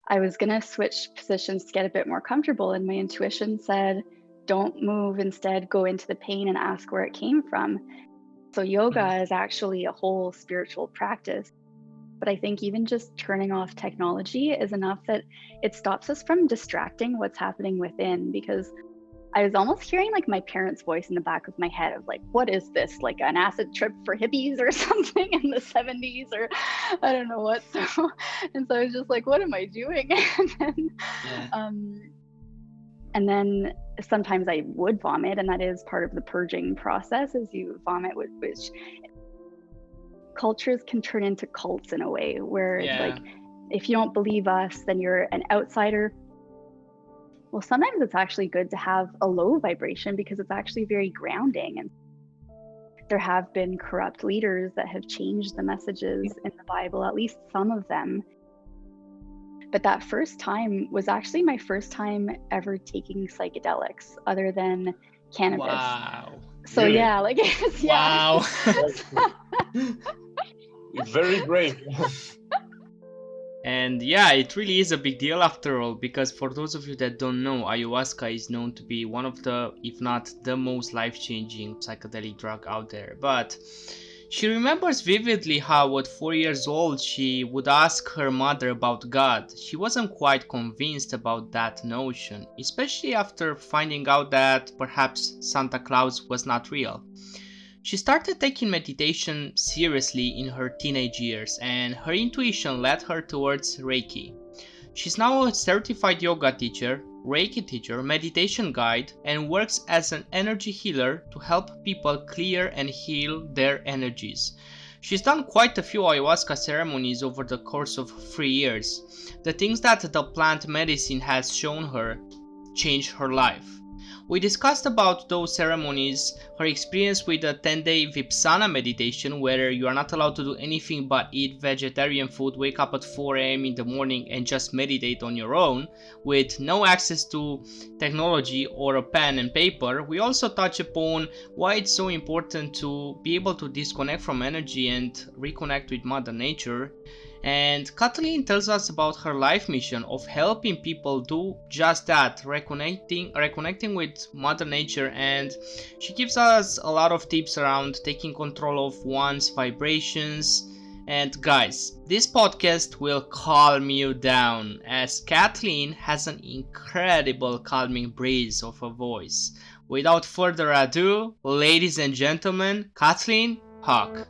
I was going to switch positions to get a bit more comfortable. And my intuition said, don't move, instead, go into the pain and ask where it came from. So, Mhm. yoga is actually a whole spiritual practice. But I think even just turning off technology is enough that it stops us from distracting what's happening within. Because I was almost hearing like my parents' voice in the back of my head of like, what is this? Like an acid trip for hippies or something in the 70s, or I don't know what. So, and so I was just like, what am I doing? Yeah. Um, and then sometimes I would vomit, and that is part of the purging process, is you vomit, which cultures can turn into cults in a way where like, Yeah. if you don't believe us, then you're an outsider. Well, sometimes it's actually good to have a low vibration because it's actually very grounding. And there have been corrupt leaders that have changed the messages in the Bible, at least some of them. But that first time was actually my first time ever taking psychedelics other than cannabis. Wow. So Really? yeah, like it's, yeah. Wow. It's very brave. And yeah, it really is a big deal after all, because for those of you that don't know, ayahuasca is known to be one of the, if not the most life-changing psychedelic drug out there. But she remembers vividly how at 4 years old she would ask her mother about God. She wasn't quite convinced about that notion, especially after finding out that perhaps Santa Claus was not real. She started taking meditation seriously in her teenage years, and her intuition led her towards Reiki. She's now a certified yoga teacher, Reiki teacher, meditation guide, and works as an energy healer to help people clear and heal their energies. She's done quite a few ayahuasca ceremonies over the course of 3 years. The things that the plant medicine has shown her changed her life. We discussed about those ceremonies, her experience with a 10-day vipssana meditation where you are not allowed to do anything but eat vegetarian food, wake up at 4 a.m. in the morning and just meditate on your own with no access to technology or a pen and paper. We also touch upon why it's so important to be able to disconnect from energy and reconnect with Mother Nature. And Kathleen tells us about her life mission of helping people do just that, reconnecting with Mother Nature, and she gives us a lot of tips around taking control of one's vibrations. And guys, this podcast will calm you down as Kathleen has an incredible calming breeze of a voice. Without further ado, ladies and gentlemen, Kathleen Hawk.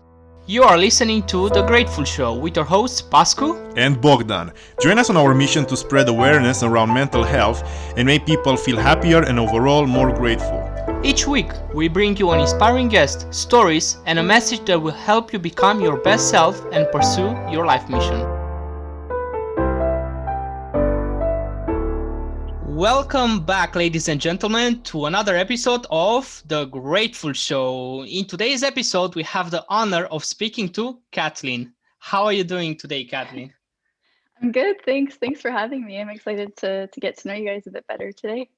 You are listening to The Grateful Show with your hosts Pascu and Bogdan. Join us on our mission to spread awareness around mental health and make people feel happier and overall more grateful. Each week, we bring you an inspiring guest, stories, and a message that will help you become your best self and pursue your life mission. Welcome back, ladies and gentlemen, to another episode of The Grateful Show. In today's episode, we have the honor of speaking to Kathleen. How are you doing today, Kathleen? I'm good. Thanks for having me. I'm excited to get to know you guys a bit better today.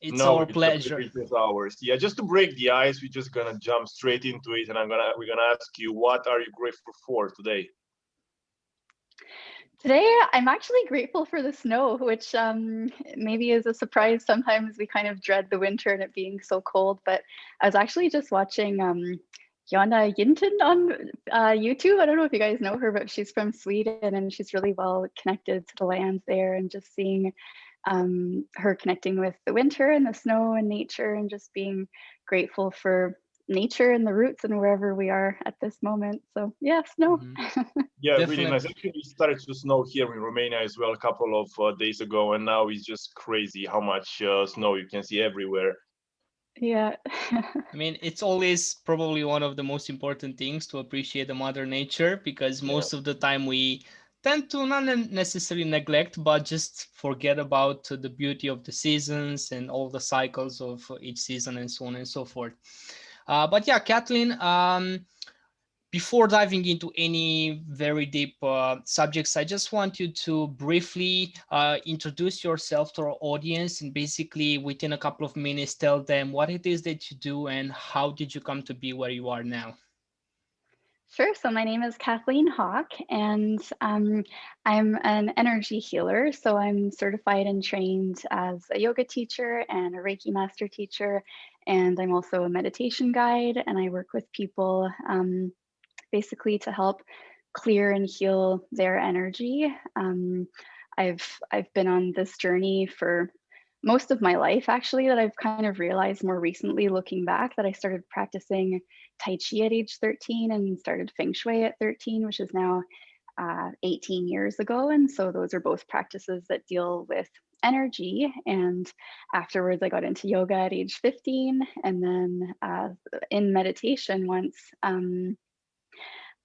It's our pleasure. It's ours. Yeah, just to break the ice, we're just gonna jump straight into it, and we're gonna ask you, what are you grateful for today? Today, I'm actually grateful for the snow, which maybe is a surprise. Sometimes we kind of dread the winter and it being so cold, but I was actually just watching Jonna Jinten on YouTube. I don't know if you guys know her, but she's from Sweden and she's really well connected to the lands there, and just seeing her connecting with the winter and the snow and nature, and just being grateful for nature and the roots and wherever we are at this moment. So yeah, snow. Mm-hmm. Yeah, Definitely. really nice. Actually, it started to snow here in Romania as well a couple of days ago, and now it's just crazy how much snow you can see everywhere. Yeah. I mean, it's always probably one of the most important things to appreciate the mother nature, because most of the time we tend to not necessarily neglect, but just forget about the beauty of the seasons and all the cycles of each season and so on and so forth. But yeah, Kathleen, before diving into any very deep subjects, I just want you to briefly introduce yourself to our audience, and basically within a couple of minutes tell them what it is that you do and how did you come to be where you are now. Sure. So my name is Kathleen Hawk, and I'm an energy healer. So I'm certified and trained as a yoga teacher and a Reiki master teacher, and I'm also a meditation guide. And I work with people basically to help clear and heal their energy. I've been on this journey for most of my life, actually, that I've kind of realized more recently looking back that I started practicing Tai Chi at age 13 and started Feng Shui at 13, which is now 18 years ago. And so those are both practices that deal with energy. And afterwards, I got into yoga at age 15. And then in meditation once, I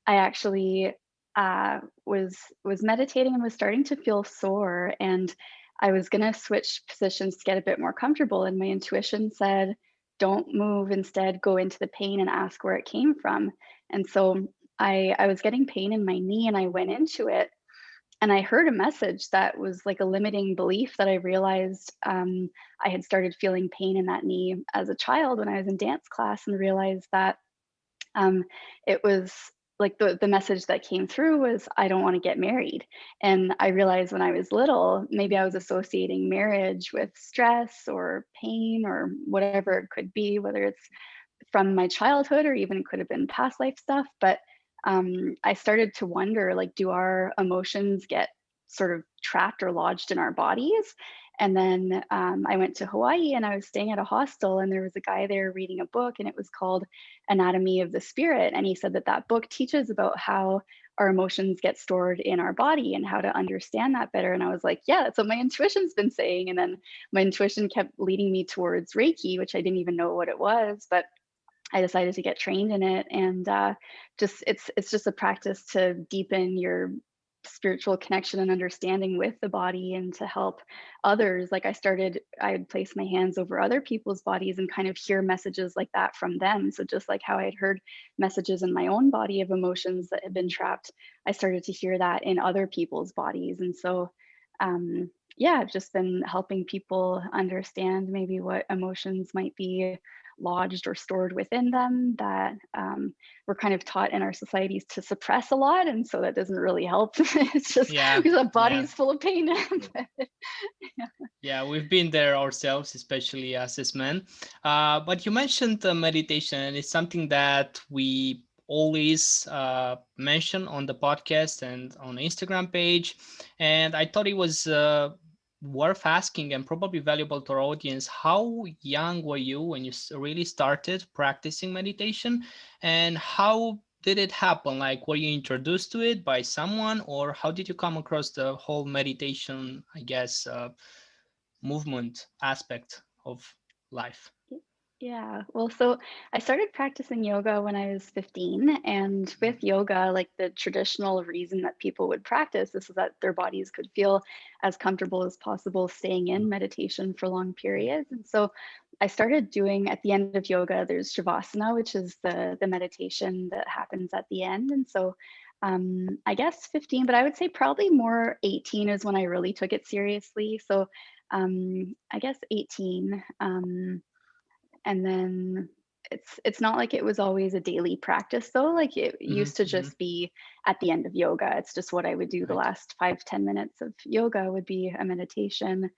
actually was meditating and was starting to feel sore, and I was gonna switch positions to get a bit more comfortable. And my intuition said, "Don't move. Instead, go into the pain and ask where it came from." And so I was getting pain in my knee, and I went into it, and I heard a message that was like a limiting belief that I realized I had started feeling pain in that knee as a child when I was in dance class, and realized that um, it was like the message that came through was, I don't want to get married. And I realized when I was little, maybe I was associating marriage with stress or pain or whatever it could be, whether it's from my childhood or even could have been past life stuff. But I started to wonder, like, do our emotions get sort of trapped or lodged in our bodies? And then I went to Hawaii, and I was staying at a hostel, and there was a guy there reading a book, and it was called Anatomy of the Spirit. And he said that that book teaches about how our emotions get stored in our body and how to understand that better. And I was like, yeah, that's what my intuition's been saying. And then my intuition kept leading me towards Reiki, which I didn't even know what it was, but I decided to get trained in it. And just it's just a practice to deepen your spiritual connection and understanding with the body, and to help others. Like I'd place my hands over other people's bodies and kind of hear messages like that from them. So just like how I had heard messages in my own body of emotions that had been trapped, I started to hear that in other people's bodies. And so yeah, I've just been helping people understand maybe what emotions might be lodged or stored within them that we're kind of taught in our societies to suppress a lot. And so that doesn't really help. It's just Yeah, because the yeah. body's full of pain. Yeah, we've been there ourselves, especially us as men. But you mentioned meditation, and it's something that we always mention on the podcast and on the Instagram page. And I thought it was worth asking and probably valuable to our audience. How young were you when you really started practicing meditation? And how did it happen? Like, were you introduced to it by someone, or how did you come across the whole meditation, I guess, movement aspect of life? Yeah, well, so I started practicing yoga when I was 15. And with yoga, like the traditional reason that people would practice is so that their bodies could feel as comfortable as possible staying in meditation for long periods. And so I started doing, at the end of yoga, there's Shavasana, which is the meditation that happens at the end. And so I guess 15, but I would say probably more 18 is when I really took it seriously. So I guess 18. And then it's not like it was always a daily practice though. Like it used to just be at the end of yoga. It's just what I would do. The Right. last 5-10 minutes of yoga would be a meditation.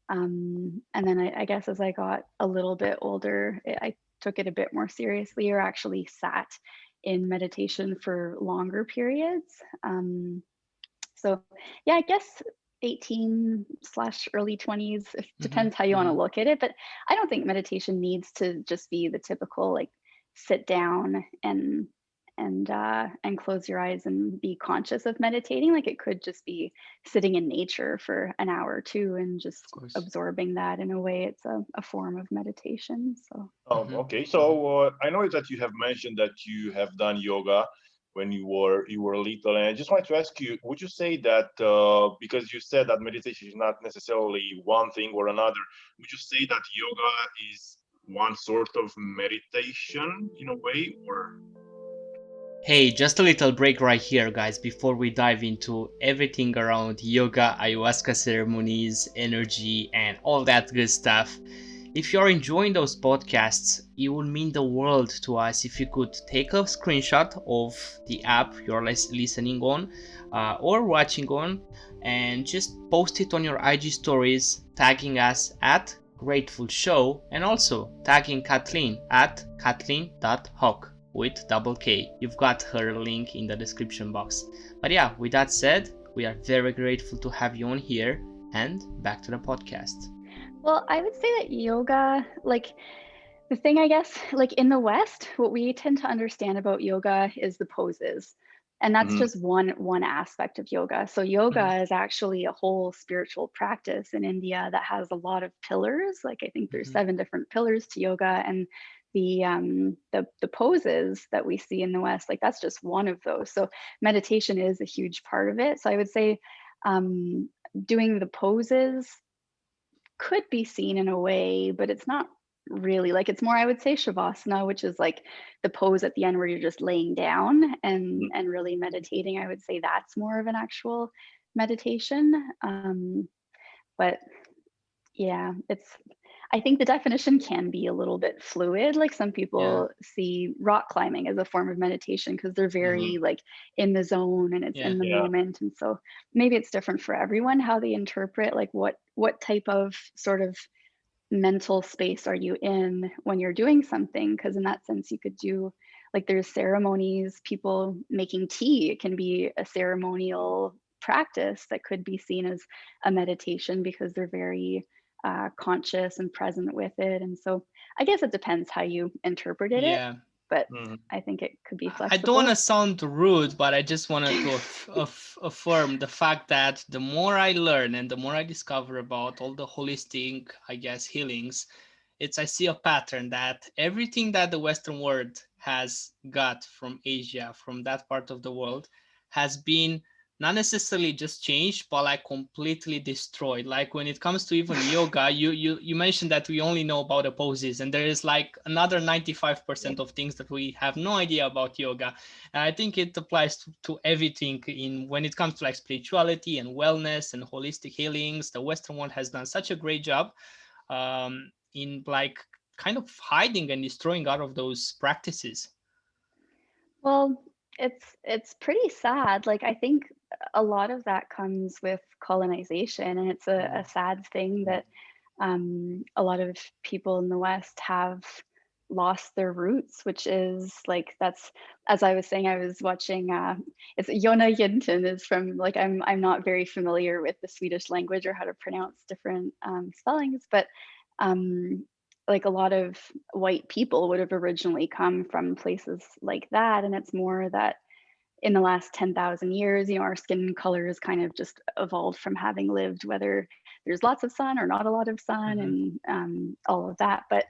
And then I guess as I got a little bit older, I took it a bit more seriously, or actually sat in meditation for longer periods. So yeah, I guess 18 slash early 20s, it depends how you want to look at it. But I don't think meditation needs to just be the typical like sit down and close your eyes and be conscious of meditating. Like it could just be sitting in nature for an hour or two and just Of course. absorbing that. In a way, it's a form of meditation. So Okay, so I know that you have mentioned that you have done yoga when you were little, and I just wanted to ask you: would you say that because you said that meditation is not necessarily one thing or another, would you say that yoga is one sort of meditation in a way, or? Hey, just a little break right here, guys, before we dive into everything around yoga, ayahuasca ceremonies, energy, and all that good stuff. if you're enjoying those podcasts, it would mean the world to us if you could take a screenshot of the app you're listening on or watching on, and just post it on your IG stories, tagging us at Grateful Show, and also tagging Kathleen at Kathleen.Hawk with double K. You've got her link in the description box. But yeah, with that said, we are very grateful to have you on here, and back to the podcast. Well, I would say that yoga, like the thing, I guess, like in the West, what we tend to understand about yoga is the poses. And that's just one aspect of yoga. So yoga is actually a whole spiritual practice in India that has a lot of pillars. Like I think there's 7 different pillars to yoga, and the poses that we see in the West, like that's just one of those. So meditation is a huge part of it. So I would say doing the poses could be seen in a way, but it's not really. Like it's more, I would say, shavasana, which is like the pose at the end where you're just laying down and really meditating. I would say that's more of an actual meditation. But yeah, I think the definition can be a little bit fluid. Like some people see rock climbing as a form of meditation because they're very like in the zone and it's in the moment. And so maybe it's different for everyone how they interpret like what type of sort of mental space are you in when you're doing something, because in that sense you could do like there's ceremonies, people making tea, it can be a ceremonial practice that could be seen as a meditation because they're very conscious and present with it. And so I guess it depends how you interpreted it, but I think it could be flexible. I don't want to sound rude, but I just wanted to affirm the fact that the more I learn and the more I discover about all the holistic, I guess, healings, I see a pattern that everything that the Western world has got from Asia, from that part of the world, has been not necessarily just changed, but like completely destroyed. Like when it comes to even yoga, you mentioned that we only know about the poses, and there is like another 95% of things that we have no idea about yoga. And I think it applies to everything in when it comes to like spirituality and wellness and holistic healings. The Western world has done such a great job in like kind of hiding and destroying out of those practices. Well, it's pretty sad. Like I think a lot of that comes with colonization, and it's a sad thing that a lot of people in the West have lost their roots, which is like that's, as I was saying, I was watching it's Jonna Jinten is from, like I'm not very familiar with the Swedish language or how to pronounce different spellings, but like a lot of white people would have originally come from places like that. And it's more that in the last 10,000 years, our skin color has kind of just evolved from having lived, whether there's lots of sun or not a lot of sun, and all of that. But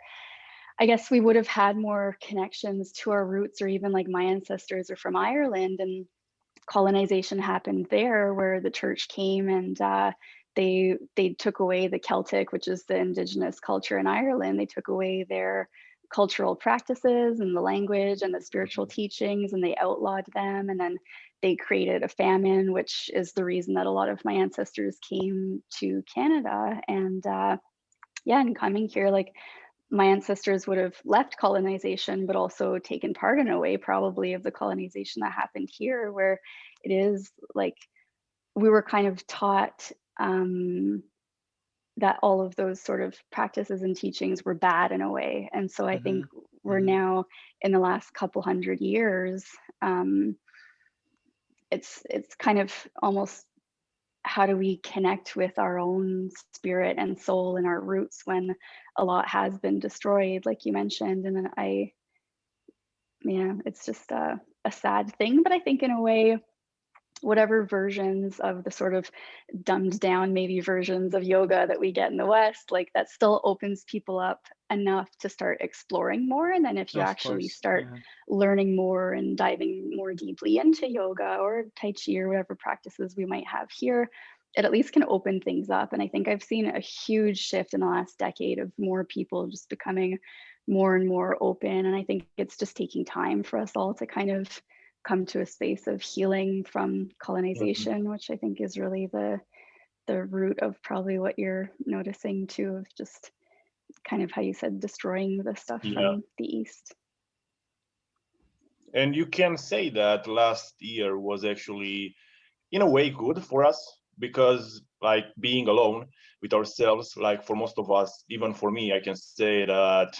I guess we would have had more connections to our roots, or even like my ancestors are from Ireland, and colonization happened there where the church came and they took away the Celtic, which is the indigenous culture in Ireland. They took away their cultural practices and the language and the spiritual teachings, and they outlawed them. And then they created a famine, which is the reason that a lot of my ancestors came to Canada. And and coming here, like my ancestors would have left colonization, but also taken part in a way probably of the colonization that happened here, where it is like we were kind of taught that all of those sort of practices and teachings were bad in a way. And so I think we're now in the last couple hundred years, it's kind of almost, how do we connect with our own spirit and soul and our roots when a lot has been destroyed, like you mentioned. And then it's just a sad thing. But I think in a way, whatever versions of the sort of dumbed down maybe versions of yoga that we get in the West, like that still opens people up enough to start exploring more. And then if you actually start learning more and diving more deeply into yoga or Tai Chi or whatever practices we might have here, it at least can open things up. And I think I've seen a huge shift in the last decade of more people just becoming more and more open. And I think it's just taking time for us all to kind of come to a space of healing from colonization, which I think is really the root of probably what you're noticing too, of just kind of how you said, destroying the stuff from the east. And you can say that last year was actually, in a way, good for us, because like being alone with ourselves, like for most of us, even for me, I can say that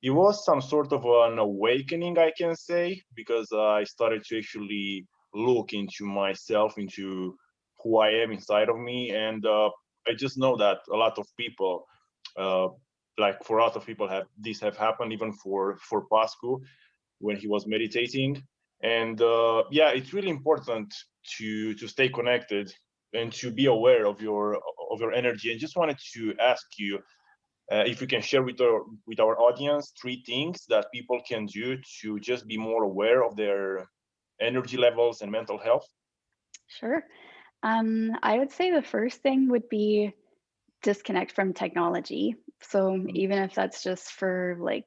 it was some sort of an awakening, I can say, because I started to actually look into myself, into who I am inside of me. And I just know that a lot of people, uh, like for a lot of people, have happened, even for Pascu when he was meditating. And yeah, it's really important to stay connected and to be aware of your energy. And just wanted to ask you, if you can share with our audience 3 things that people can do to just be more aware of their energy levels and mental health. Sure. I would say the first thing would be disconnect from technology. So even if that's just for like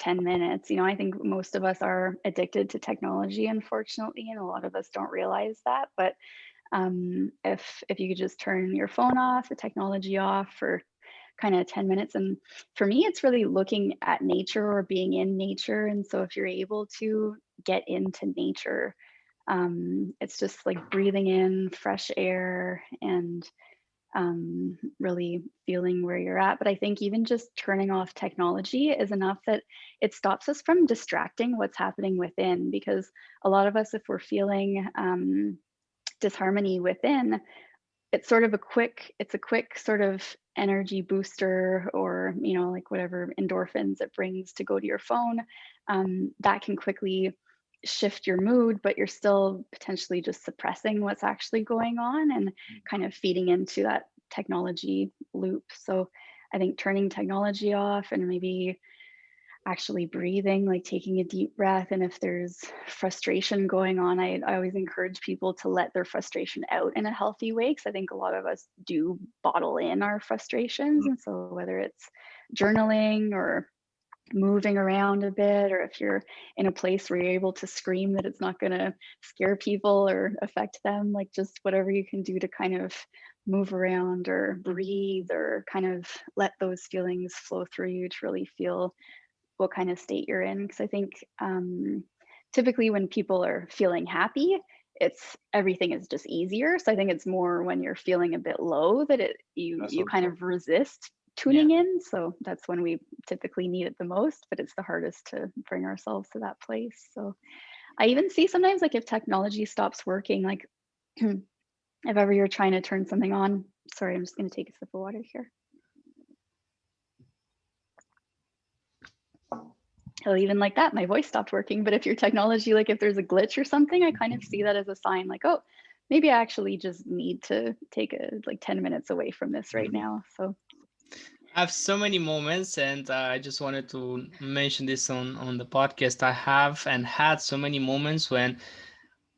10 minutes, I think most of us are addicted to technology, unfortunately, and a lot of us don't realize that. But if you could just turn your phone off, the technology off for kind of 10 minutes. And for me, it's really looking at nature or being in nature. And so if you're able to get into nature, it's just like breathing in fresh air and really feeling where you're at. But I think even just turning off technology is enough that it stops us from distracting what's happening within. Because a lot of us, if we're feeling disharmony within, it's a quick sort of energy booster, or like whatever endorphins it brings to go to your phone, that can quickly shift your mood, but you're still potentially just suppressing what's actually going on and kind of feeding into that technology loop. So I think turning technology off and maybe actually breathing, like taking a deep breath. And if there's frustration going on, I always encourage people to let their frustration out in a healthy way, because I think a lot of us do bottle in our frustrations. And so whether it's journaling or moving around a bit, or if you're in a place where you're able to scream that it's not going to scare people or affect them, like just whatever you can do to kind of move around or breathe or kind of let those feelings flow through you to really feel what kind of state you're in. Because I think typically when people are feeling happy, everything is just easier. So I think it's more when you're feeling a bit low that you kind of resist tuning in. So that's when we typically need it the most, but it's the hardest to bring ourselves to that place. So I even see sometimes, like if technology stops working, like if ever you're trying to turn something on, sorry, I'm just going to take a sip of water here. Even like that, my voice stopped working. But if your technology, like if there's a glitch or something, I kind of see that as a sign, like, oh, maybe I actually just need to take like 10 minutes away from this right now. So I have so many moments, and I just wanted to mention this on the podcast. I have and had so many moments when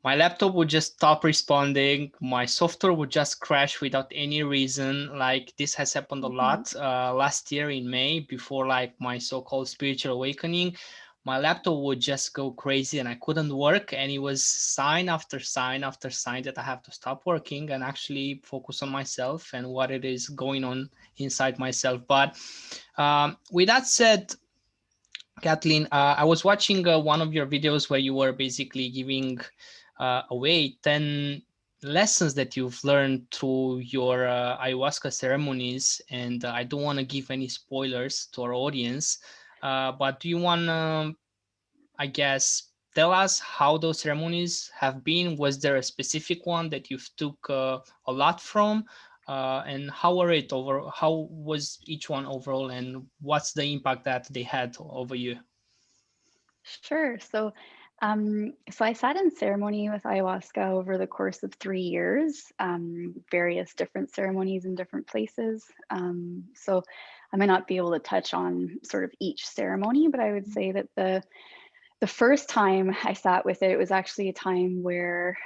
my laptop would just stop responding. My software would just crash without any reason. Like this has happened a lot last year in May, before like my so-called spiritual awakening. My laptop would just go crazy and I couldn't work. And it was sign after sign after sign that I have to stop working and actually focus on myself and what it is going on inside myself. But with that said, Kathleen, I was watching one of your videos where you were basically giving away 10 lessons that you've learned through your ayahuasca ceremonies. And I don't want to give any spoilers to our audience, but do you want to, I guess, tell us how those ceremonies have been? Was there a specific one that you've took a lot from? And how was each one overall, and what's the impact that they had over you? sure. So I sat in ceremony with ayahuasca over the course of 3 years, various different ceremonies in different places. So I might not be able to touch on sort of each ceremony, but I would say that the first time I sat with it, it was actually a time where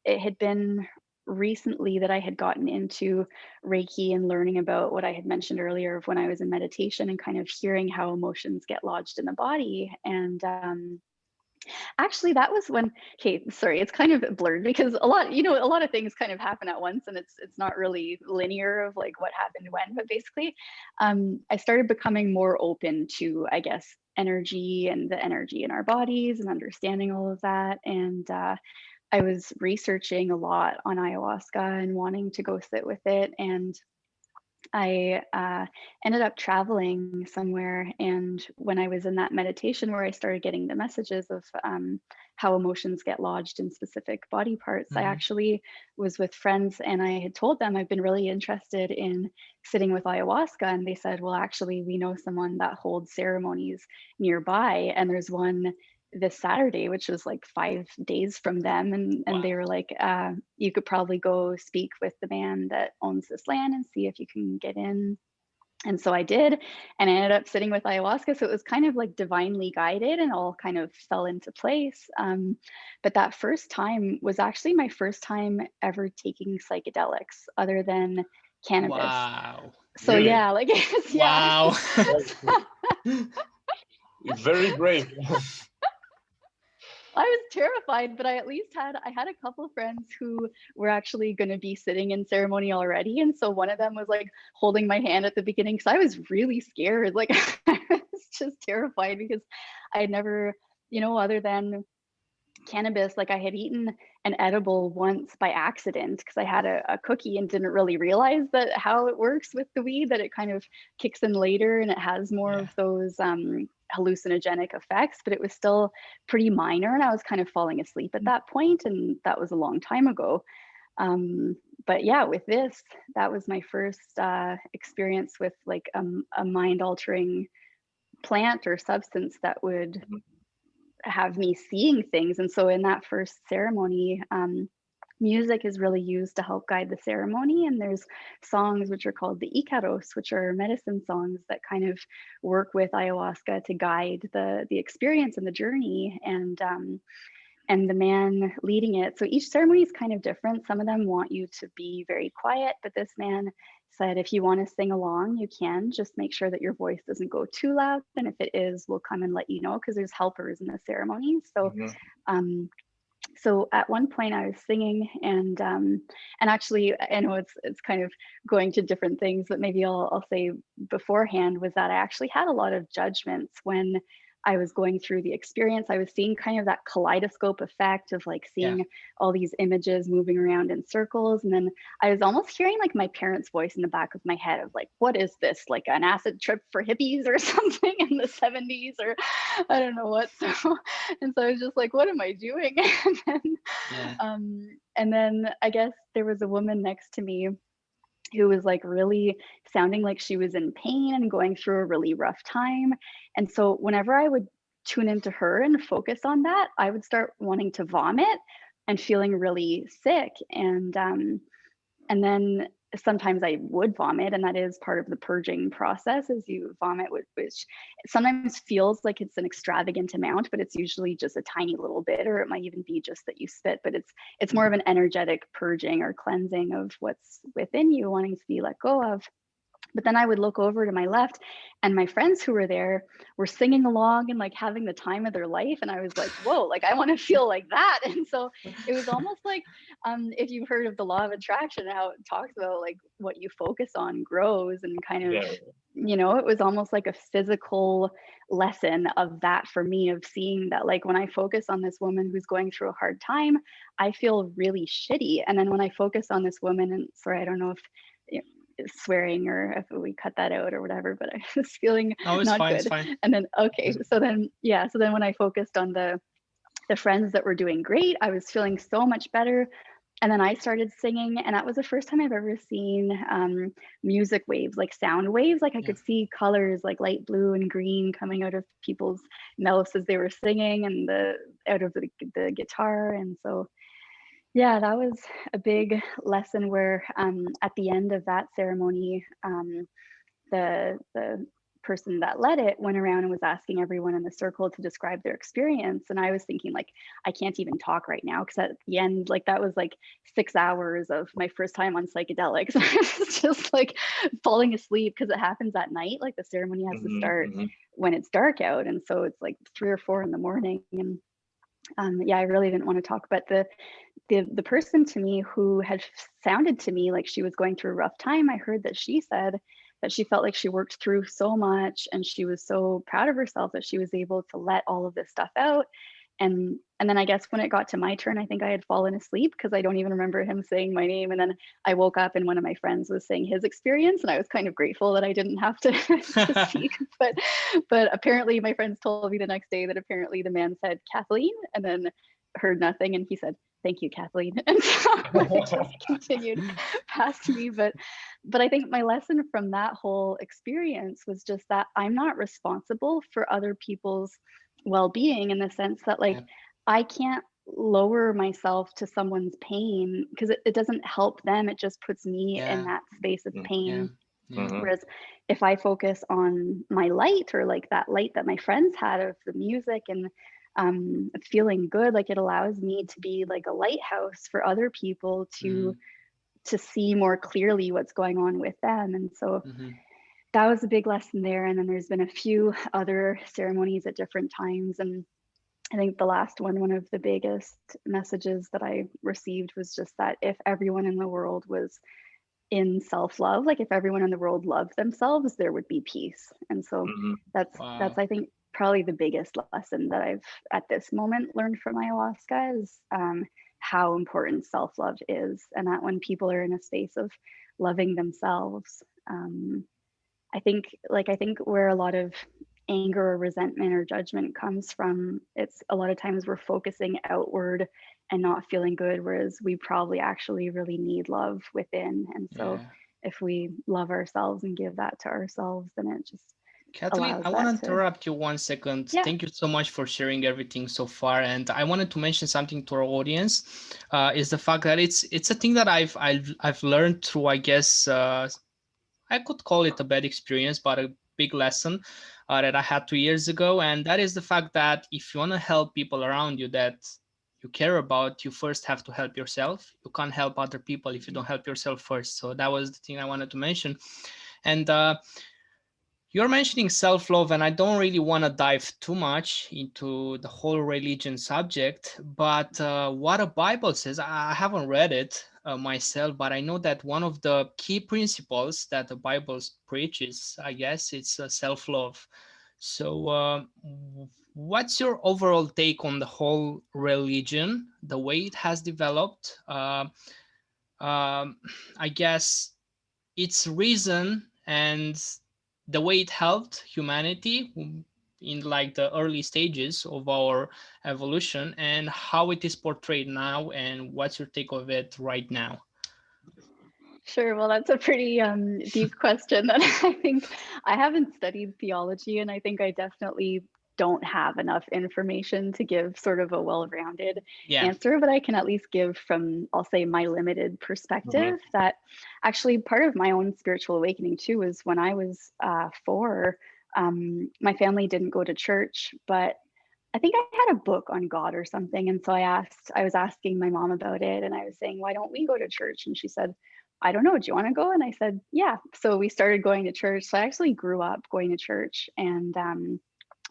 it had been recently that I had gotten into Reiki and learning about what I had mentioned earlier of when I was in meditation and kind of hearing how emotions get lodged in the body. And Actually, that was when, okay, sorry, it's kind of blurred because a lot, a lot of things kind of happen at once, and it's not really linear of like what happened when, but basically, I started becoming more open to, I guess, energy and the energy in our bodies and understanding all of that. And I was researching a lot on ayahuasca and wanting to go sit with it. And I ended up traveling somewhere, and when I was in that meditation where I started getting the messages of how emotions get lodged in specific body parts, I Mm-hmm. actually was with friends, and I had told them I've been really interested in sitting with ayahuasca, and they said, "Well, actually, we know someone that holds ceremonies nearby, and there's one this Saturday," which was like 5 days from them. And they Wow. were like, you could probably go speak with the man that owns this land and see if you can get in. And so I did, and I ended up sitting with ayahuasca. So it was kind of like divinely guided and all kind of fell into place. But that first time was actually my first time ever taking psychedelics other than cannabis. Wow. So Really? yeah, like yeah. Wow. Very brave. I was terrified, but I had a couple of friends who were actually going to be sitting in ceremony already. And so one of them was like holding my hand at the beginning. Cause I was really scared. Like I was just terrified because I had never, other than cannabis, like I had eaten an edible once by accident because I had a cookie and didn't really realize that how it works with the weed, that it kind of kicks in later and it has more Yeah. of those hallucinogenic effects, but it was still pretty minor and I was kind of falling asleep at that point, and that was a long time ago. But yeah, with this, that was my first experience with like a mind altering plant or substance that would have me seeing things. And so in that first ceremony, music is really used to help guide the ceremony. And there's songs which are called the icaros, which are medicine songs that kind of work with ayahuasca to guide the experience and the journey. And the man leading it. So each ceremony is kind of different. Some of them want you to be very quiet, but this man said, if you want to sing along, you can. Just make sure that your voice doesn't go too loud. And if it is, we'll come and let you know, because there's helpers in the ceremonies. So Mhm. so at one point I was singing, and actually I know it's kind of going to different things, but maybe I'll say beforehand was that I actually had a lot of judgments when I was going through the experience. I was seeing kind of that kaleidoscope effect of like Yeah. seeing all these images moving around in circles. And then I was almost hearing like my parents' voice in the back of my head of like, what is this? Like an acid trip for hippies or something in the 70s, or I don't know what. And so I was just like, what am I doing? Yeah. And then I guess there was a woman next to me who was like really sounding like she was in pain and going through a really rough time. And so whenever I would tune into her and focus on that, I would start wanting to vomit and feeling really sick. And then sometimes I would vomit, and that is part of the purging process, is you vomit, which sometimes feels like it's an extravagant amount, but it's usually just a tiny little bit, or it might even be just that you spit, but it's more of an energetic purging or cleansing of what's within you wanting to be let go of. But then I would look over to my left, and my friends who were there were singing along and like having the time of their life. And I was like, whoa, like I want to feel like that. And so it was almost like, if you've heard of the law of attraction, how it talks about like what you focus on grows, and kind of, Yeah. it was almost like a physical lesson of that for me, of seeing that like when I focus on this woman who's going through a hard time, I feel really shitty. And then when I focus on this woman, and sorry, I don't know if swearing or if we cut that out or whatever, but I was feeling No, it's not fine. It's good. fine. And then okay, so then when I focused on the friends that were doing great, I was feeling so much better. And then I started singing, and that was the first time I've ever seen music waves, like sound waves. Like I Yeah. could see colors like light blue and green coming out of people's mouths as they were singing, and out of the guitar. And so yeah, that was a big lesson where at the end of that ceremony, the person that led it went around and was asking everyone in the circle to describe their experience. And I was thinking like, I can't even talk right now, because at the end, like that was like 6 hours of my first time on psychedelics. I was just like falling asleep, because it happens at night. Like the ceremony has to Mhm, start mhm. when it's dark out. And so it's like 3 or 4 in the morning. yeah, I really didn't want to talk, but the person to me who had sounded to me like she was going through a rough time, I heard that she said that she felt like she worked through so much and she was so proud of herself that she was able to let all of this stuff out. And then I guess when it got to my turn, I think I had fallen asleep because I don't even remember him saying my name. And then I woke up and one of my friends was saying his experience, and I was kind of grateful that I didn't have to, to speak. But apparently my friends told me the next day that apparently the man said Kathleen and then heard nothing, and he said, "Thank you, Kathleen." And so it just continued past me. But I think my lesson from that whole experience was just that I'm not responsible for other people's well-being, in the sense that like I can't lower myself to someone's pain because it doesn't help them. It just puts me in that space of pain. Whereas if I focus on my light, or like that light that my friends had of the music and feeling good, like it allows me to be like a lighthouse for other people to see more clearly what's going on with them. And so that was a big lesson there. And then there's been a few other ceremonies at different times. And I think the last one of the biggest messages that I received was just that if everyone in the world was in self-love, like if everyone in the world loved themselves, there would be peace. And so that's I think probably the biggest lesson that I've at this moment learned from ayahuasca is how important self-love is, and that when people are in a space of loving themselves, I think where a lot of anger or resentment or judgment comes from, it's a lot of times we're focusing outward and not feeling good, whereas we probably actually really need love within. And so if we love ourselves and give that to ourselves, then it just Kathleen, allows I want to interrupt you 1 second. Yeah. Thank you so much for sharing everything so far. And I wanted to mention something to our audience, is the fact that it's a thing that I've learned through, I guess, I could call it a bad experience, but a big lesson that I had 2 years ago. And that is the fact that if you want to help people around you that you care about, you first have to help yourself. You can't help other people if you don't help yourself first. So that was the thing I wanted to mention. And you're mentioning self-love, and I don't really want to dive too much into the whole religion subject, but what the Bible says, I haven't read it myself, but I know that one of the key principles that the Bible preaches, I guess, it's self-love. So what's your overall take on the whole religion, the way it has developed? I guess its reason and the way it helped humanity in like the early stages of our evolution, and how it is portrayed now, and what's your take of it right now? Sure. Well, that's a pretty deep question that I think I haven't studied theology, and I think I definitely don't have enough information to give sort of a well-rounded answer, but I can at least give from, I'll say, my limited perspective, that actually part of my own spiritual awakening too was when I was 4, my family didn't go to church, but I think I had a book on God or something. And so I was asking my mom about it, and I was saying, why don't we go to church? And she said, I don't know, do you want to go? And I said, yeah. So we started going to church. So I actually grew up going to church, and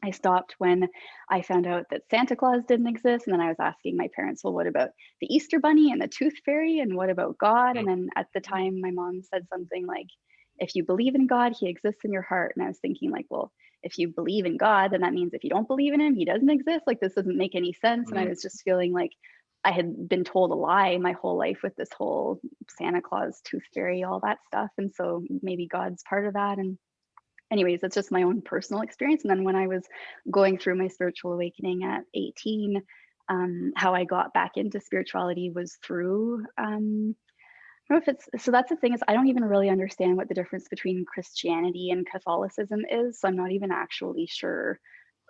I stopped when I found out that Santa Claus didn't exist. And then I was asking my parents, well, what about the Easter Bunny and the Tooth Fairy? And what about God? And then at the time, my mom said something like, if you believe in God, he exists in your heart. And I was thinking like, well, if you believe in God, then that means if you don't believe in him, he doesn't exist. Like, this doesn't make any sense. And I was just feeling like I had been told a lie my whole life with this whole Santa Claus, Tooth Fairy, all that stuff. And so maybe God's part of that. And anyways, that's just my own personal experience. And then when I was going through my spiritual awakening at 18, how I got back into spirituality was through, I don't know if it's, so that's the thing, is I don't even really understand what the difference between Christianity and Catholicism is. So I'm not even actually sure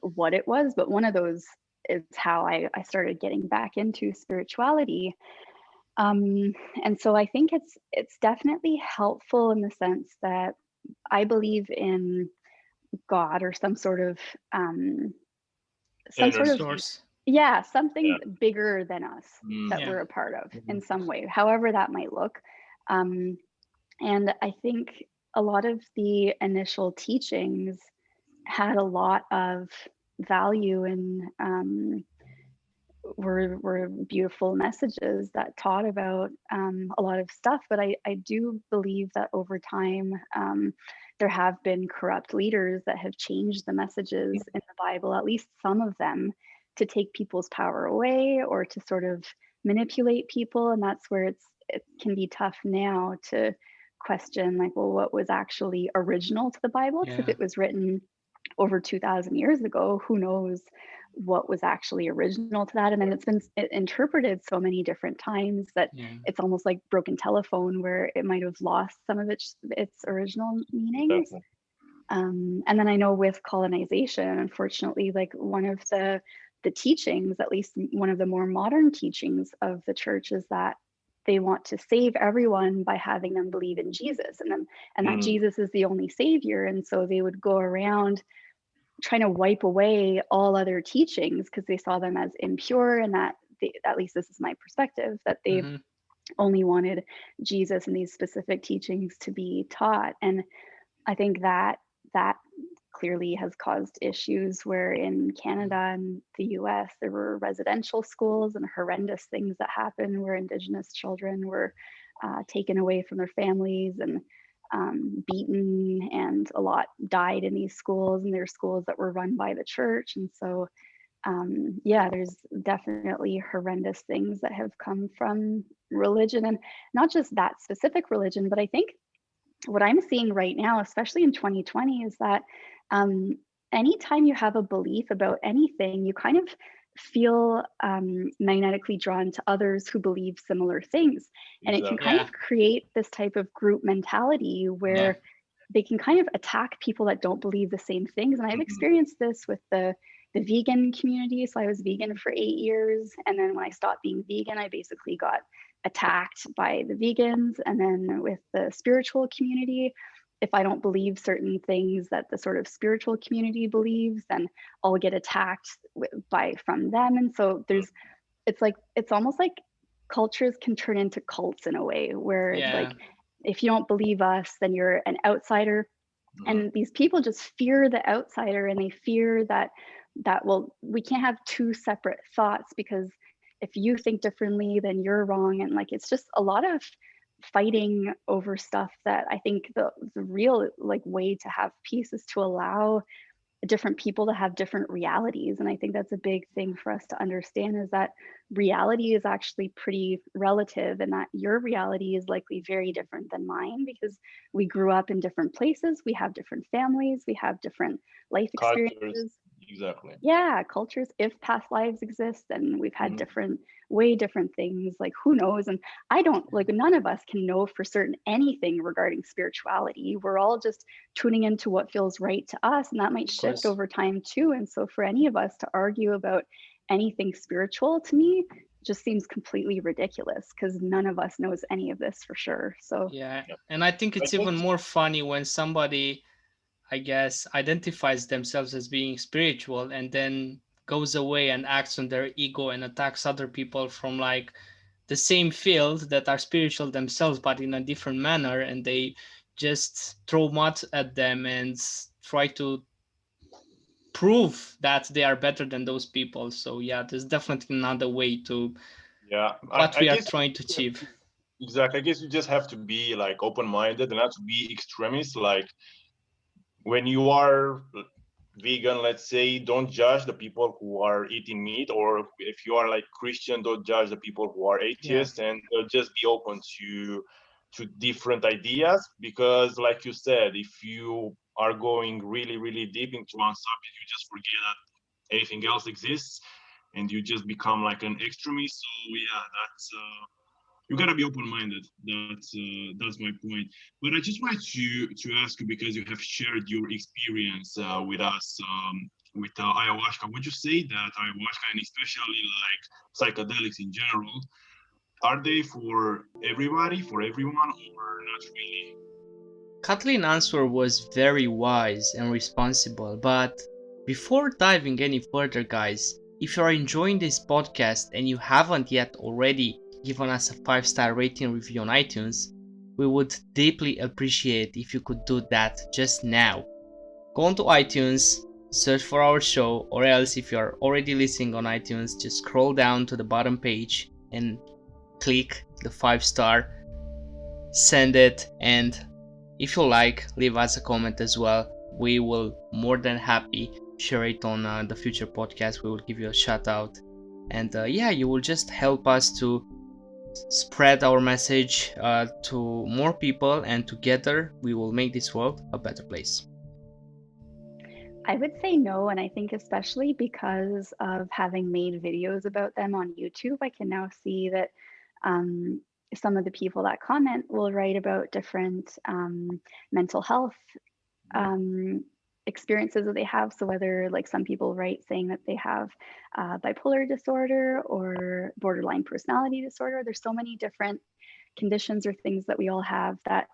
what it was, but one of those is how I started getting back into spirituality. And so I think it's definitely helpful in the sense that I believe in God or some sort of source. Yeah, something bigger than us that we're a part of in some way, however that might look. And I think a lot of the initial teachings had a lot of value in were beautiful messages that taught about a lot of stuff. But I do believe that over time, there have been corrupt leaders that have changed the messages in the Bible, at least some of them, to take people's power away or to sort of manipulate people. And that's where it can be tough now to question, like, well, what was actually original to the Bible? Because if Yeah. it was written over 2,000 years ago, who knows what was actually original to that? And then it's been interpreted so many different times that Yeah. it's almost like broken telephone, where it might have lost some of its original meanings. Definitely. And then I know with colonization, unfortunately, like one of the teachings, at least one of the more modern teachings of the church, is that they want to save everyone by having them believe in Jesus, and that Jesus is the only savior. And so they would go around trying to wipe away all other teachings because they saw them as impure, and that they, at least this is my perspective, that they Mm-hmm. only wanted Jesus and these specific teachings to be taught. And I think that clearly has caused issues where in Canada and the US, there were residential schools and horrendous things that happened where Indigenous children were taken away from their families and beaten, and a lot died in these schools, and they're schools that were run by the church. And so, yeah, there's definitely horrendous things that have come from religion, and not just that specific religion, but I think what I'm seeing right now, especially in 2020, is that anytime you have a belief about anything, you kind of feel magnetically drawn to others who believe similar things. And it can Exactly. kind Yeah. of create this type of group mentality where they can kind of attack people that don't believe the same things. And I've experienced this with the vegan community. So I was vegan for 8 years. And then when I stopped being vegan, I basically got attacked by the vegans. And then with the spiritual community, if I don't believe certain things that the sort of spiritual community believes, then I'll get attacked from them. And so it's almost like cultures can turn into cults in a way where it's like, if you don't believe us, then you're an outsider. And these people just fear the outsider, and they fear that well, we can't have two separate thoughts, because if you think differently, then you're wrong. And like, it's just a lot of fighting over stuff that I think the real like way to have peace is to allow different people to have different realities. And I think that's a big thing for us to understand, is that reality is actually pretty relative, and that your reality is likely very different than mine, because we grew up in different places, we have different families, we have different life Cultures. experiences. Exactly. Yeah, cultures, if past lives exist, and we've had way different things, like who knows? And I don't, like, none of us can know for certain anything regarding spirituality. We're all just tuning into what feels right to us, and that might shift over time too. And so for any of us to argue about anything spiritual, to me, just seems completely ridiculous, because none of us knows any of this for sure. So Yeah. And I think it's even more funny when somebody, I guess, identifies themselves as being spiritual and then goes away and acts on their ego and attacks other people from like the same field that are spiritual themselves, but in a different manner, and they just throw mud at them and try to prove that they are better than those people. So yeah, there's definitely another way to what we are trying to achieve. Exactly. I guess you just have to be like open-minded and not to be extremist. Like when you are vegan, let's say, don't judge the people who are eating meat, or if you are like Christian, don't judge the people who are atheists, and just be open to different ideas. Because like you said, if you are going really, really deep into one subject, you just forget that anything else exists, and you just become like an extremist. So yeah, that's you gotta be open-minded. That's my point. But I just wanted to ask you, because you have shared your experience with us with ayahuasca. Would you say that ayahuasca, and especially like psychedelics in general, are they for everybody, for everyone, or not really? Kathleen's answer was very wise and responsible, but before diving any further, guys, if you are enjoying this podcast and you haven't yet already given us a 5-star rating review on iTunes, we would deeply appreciate if you could do that just now. Go onto iTunes, search for our show, or else if you're already listening on iTunes, just scroll down to the bottom page and click the 5-star, send it, and if you like, leave us a comment as well. We will more than happy share it on the future podcast. We will give you a shout out, and yeah, you will just help us to spread our message to more people, and together we will make this world a better place. I would say no, and I think especially because of having made videos about them on YouTube, I can now see that um, some of the people that comment will write about different mental health um, experiences that they have. So whether like some people write saying that they have bipolar disorder or borderline personality disorder, there's so many different conditions or things that we all have that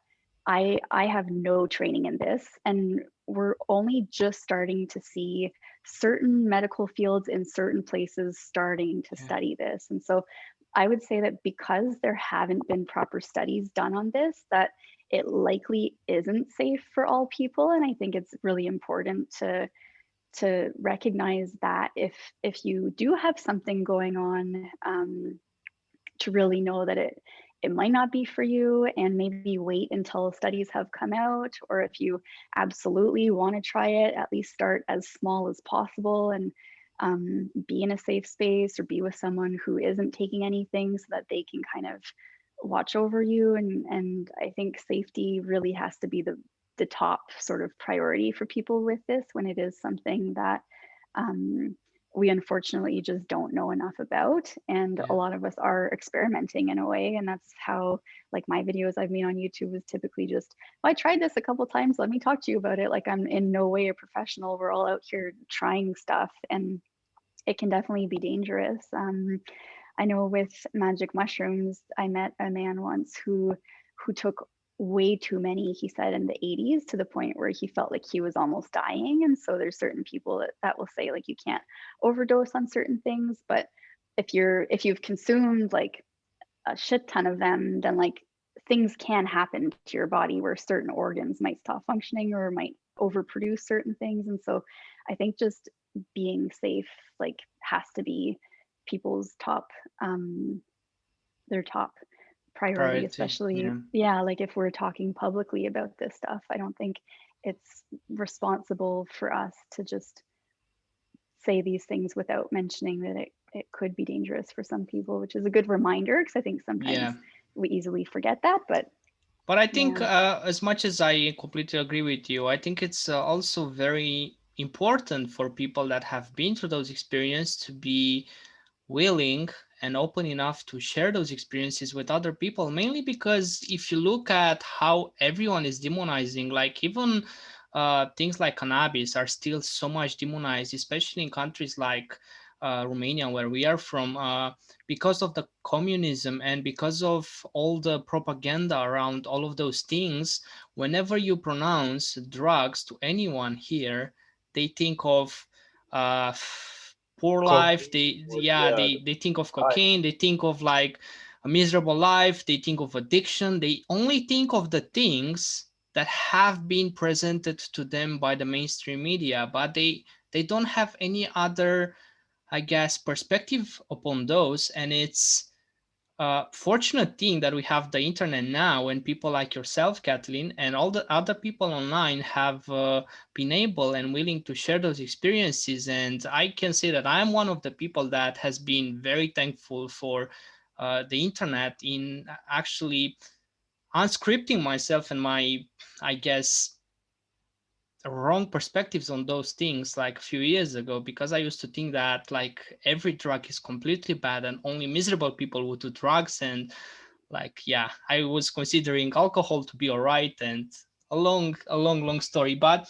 I have no training in this, and we're only just starting to see certain medical fields in certain places starting to study this. And so I would say that because there haven't been proper studies done on this, that it likely isn't safe for all people. And I think it's really important to recognize that if you do have something going on, to really know that it might not be for you, and maybe wait until studies have come out, or if you absolutely want to try it, at least start as small as possible, and be in a safe space or be with someone who isn't taking anything so that they can kind of watch over you. And I think safety really has to be the top sort of priority for people with this, when it is something that we unfortunately just don't know enough about. And a lot of us are experimenting in a way. And that's how, like, my videos I've made on YouTube is typically just, well, I tried this a couple times, let me talk to you about it. Like, I'm in no way a professional. We're all out here trying stuff, and it can definitely be dangerous. I know with magic mushrooms, I met a man once who took way too many, he said, in the 80s, to the point where he felt like he was almost dying. And so there's certain people that will say like you can't overdose on certain things, but if you've consumed like a shit ton of them, then like things can happen to your body where certain organs might stop functioning or might overproduce certain things. And so I think just being safe like has to be people's top their top priority, especially like if we're talking publicly about this stuff. I don't think it's responsible for us to just say these things without mentioning that it could be dangerous for some people, which is a good reminder, because I think sometimes we easily forget that. But I think as much as I completely agree with you, I think it's also very important for people that have been through those experiences to be willing and open enough to share those experiences with other people, mainly because if you look at how everyone is demonizing, like even things like cannabis are still so much demonized, especially in countries like Romania, where we are from, because of the communism and because of all the propaganda around all of those things. Whenever you pronounce drugs to anyone here, they think of uh, poor life. They think of cocaine. They think of like a miserable life. They think of addiction. They only think of the things that have been presented to them by the mainstream media, but they don't have any other, I guess, perspective upon those. And it's fortunate thing that we have the internet now, and people like yourself, Kathleen, and all the other people online have been able and willing to share those experiences. And I can say that I'm one of the people that has been very thankful for the internet in actually unscripting myself and my, I guess, wrong perspectives on those things like a few years ago, because I used to think that like every drug is completely bad and only miserable people would do drugs. And like, yeah, I was considering alcohol to be all right, and a long story. But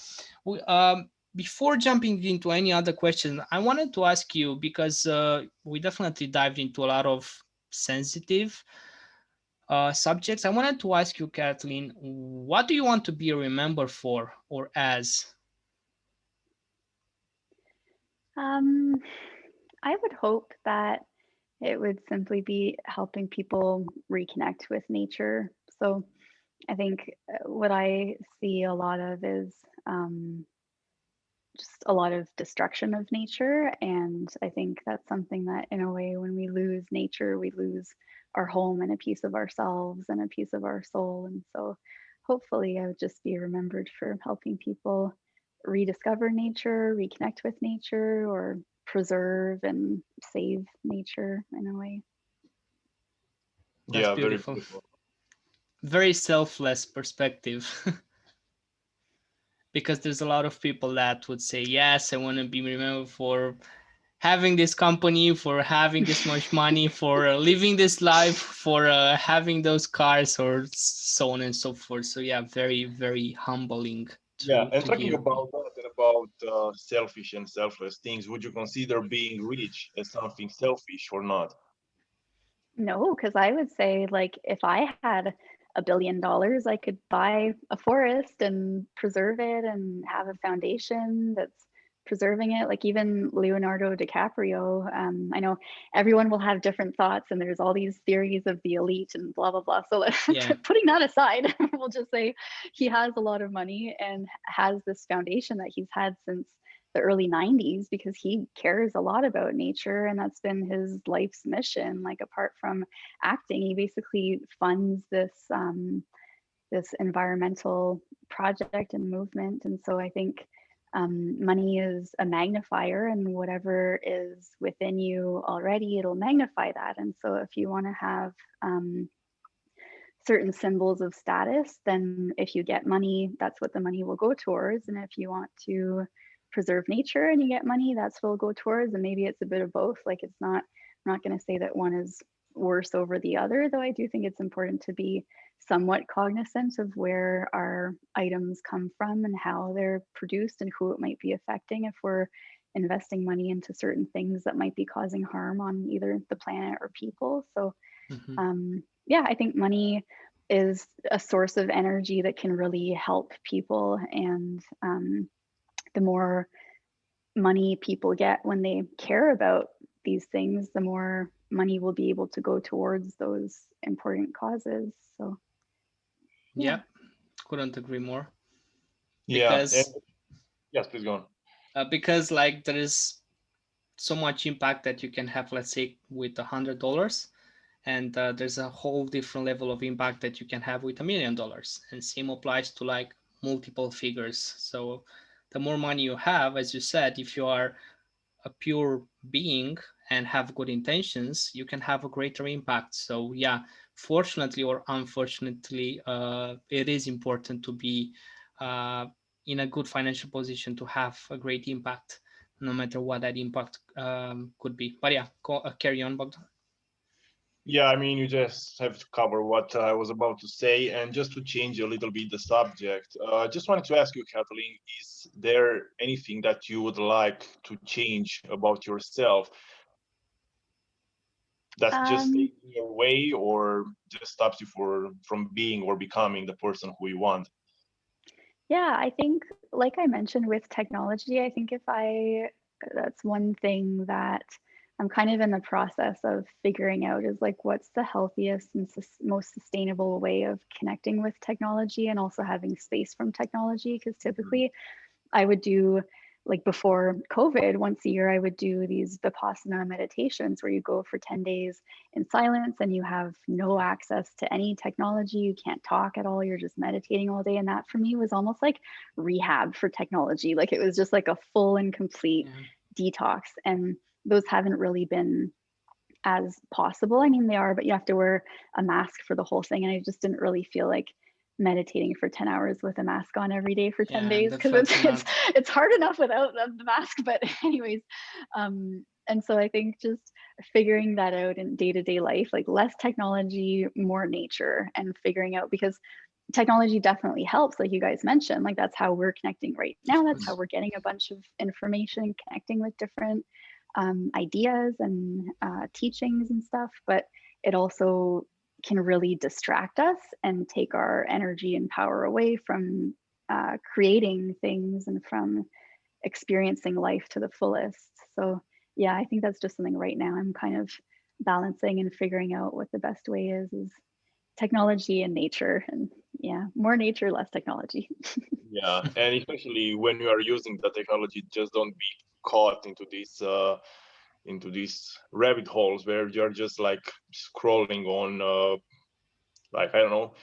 before jumping into any other question, I wanted to ask you, because we definitely dived into a lot of sensitive subjects. I wanted to ask you, Kathleen, what do you want to be remembered for or as? I would hope that it would simply be helping people reconnect with nature. So I think what I see a lot of is just a lot of destruction of nature. And I think that's something that, in a way, when we lose nature, we lose our home and a piece of ourselves and a piece of our soul. And so hopefully I would just be remembered for helping people rediscover nature, reconnect with nature, or preserve and save nature in a way. That's Yeah, very beautiful. beautiful. Very selfless perspective. Because there's a lot of people that would say, yes, I want to be remembered for having this company, for having this much money, for living this life, for having those cars, or so on and so forth. So yeah, very, very humbling Yeah, to and talking hear. about that and about selfish and selfless things, would you consider being rich as something selfish or not? No, because I would say, like, if I had $1 billion, I could buy a forest and preserve it and have a foundation that's preserving it. Like, even Leonardo DiCaprio, I know everyone will have different thoughts, and there's all these theories of the elite and blah blah blah. So Yeah, putting that aside, we'll just say he has a lot of money and has this foundation that he's had since the early 90s, because he cares a lot about nature, and that's been his life's mission. Like, apart from acting, he basically funds this environmental project and movement. And so I think money is a magnifier, and whatever is within you already, it'll magnify that. And so if you want to have certain symbols of status, then if you get money, that's what the money will go towards. And if you want to preserve nature and you get money, that's what it'll go towards. And maybe it's a bit of both. Like, it's not, I'm not going to say that one is worse over the other, though I do think it's important to be somewhat cognizant of where our items come from and how they're produced and who it might be affecting if we're investing money into certain things that might be causing harm on either the planet or people. So yeah, I think money is a source of energy that can really help people. And the more money people get when they care about these things, the more money will be able to go towards those important causes. So, yeah. yeah, couldn't agree more. Yeah, and Because yes, please go on. like there is so much impact that you can have, let's say, with $100, and there's a whole different level of impact that you can have with $1 million, and same applies to like multiple figures. So the more money you have, as you said, if you are a pure being and have good intentions, you can have a greater impact. So yeah, fortunately or unfortunately, it is important to be uh, in a good financial position to have a great impact, no matter what that impact could be. But yeah, carry on, Bogdan. Yeah, I mean, you just have to cover what I was about to say. And just to change a little bit the subject, I just wanted to ask you, Kathleen, is there anything that you would like to change about yourself that just Um, stays in your way or just stops you from being or becoming the person who you want? yeah, I think, like I mentioned with technology, I think that's one thing that I'm kind of in the process of figuring out, is like, what's the healthiest and most sustainable way of connecting with technology and also having space from technology. Because typically I would do, like, before COVID, once a year, I would do these vipssana meditations where you go for 10 days in silence and you have no access to any technology. You can't talk at all. You're just meditating all day. And that for me was almost like rehab for technology. Like, it was just like a full and complete Yeah. detox. And those haven't really been as possible. I mean, they are, but you have to wear a mask for the whole thing. And I just didn't really feel like meditating for 10 hours with a mask on every day for 10 Yeah, days, because definitely not. it's hard enough without the mask. But anyways, and so I think just figuring that out in day-to-day life, like less technology, more nature, and figuring out, because technology definitely helps, like you guys mentioned, like that's how we're connecting right Of now. That's how course. we're getting a bunch of information, connecting with different ideas and teachings and stuff. But it also can really distract us and take our energy and power away from creating things and from experiencing life to the fullest. So yeah, I think that's just something right now I'm kind of balancing and figuring out what the best way is technology and nature. And yeah, more nature, less technology. Yeah, and especially when you are using the technology, just don't be caught into these rabbit holes where you're just like scrolling on like, I don't know,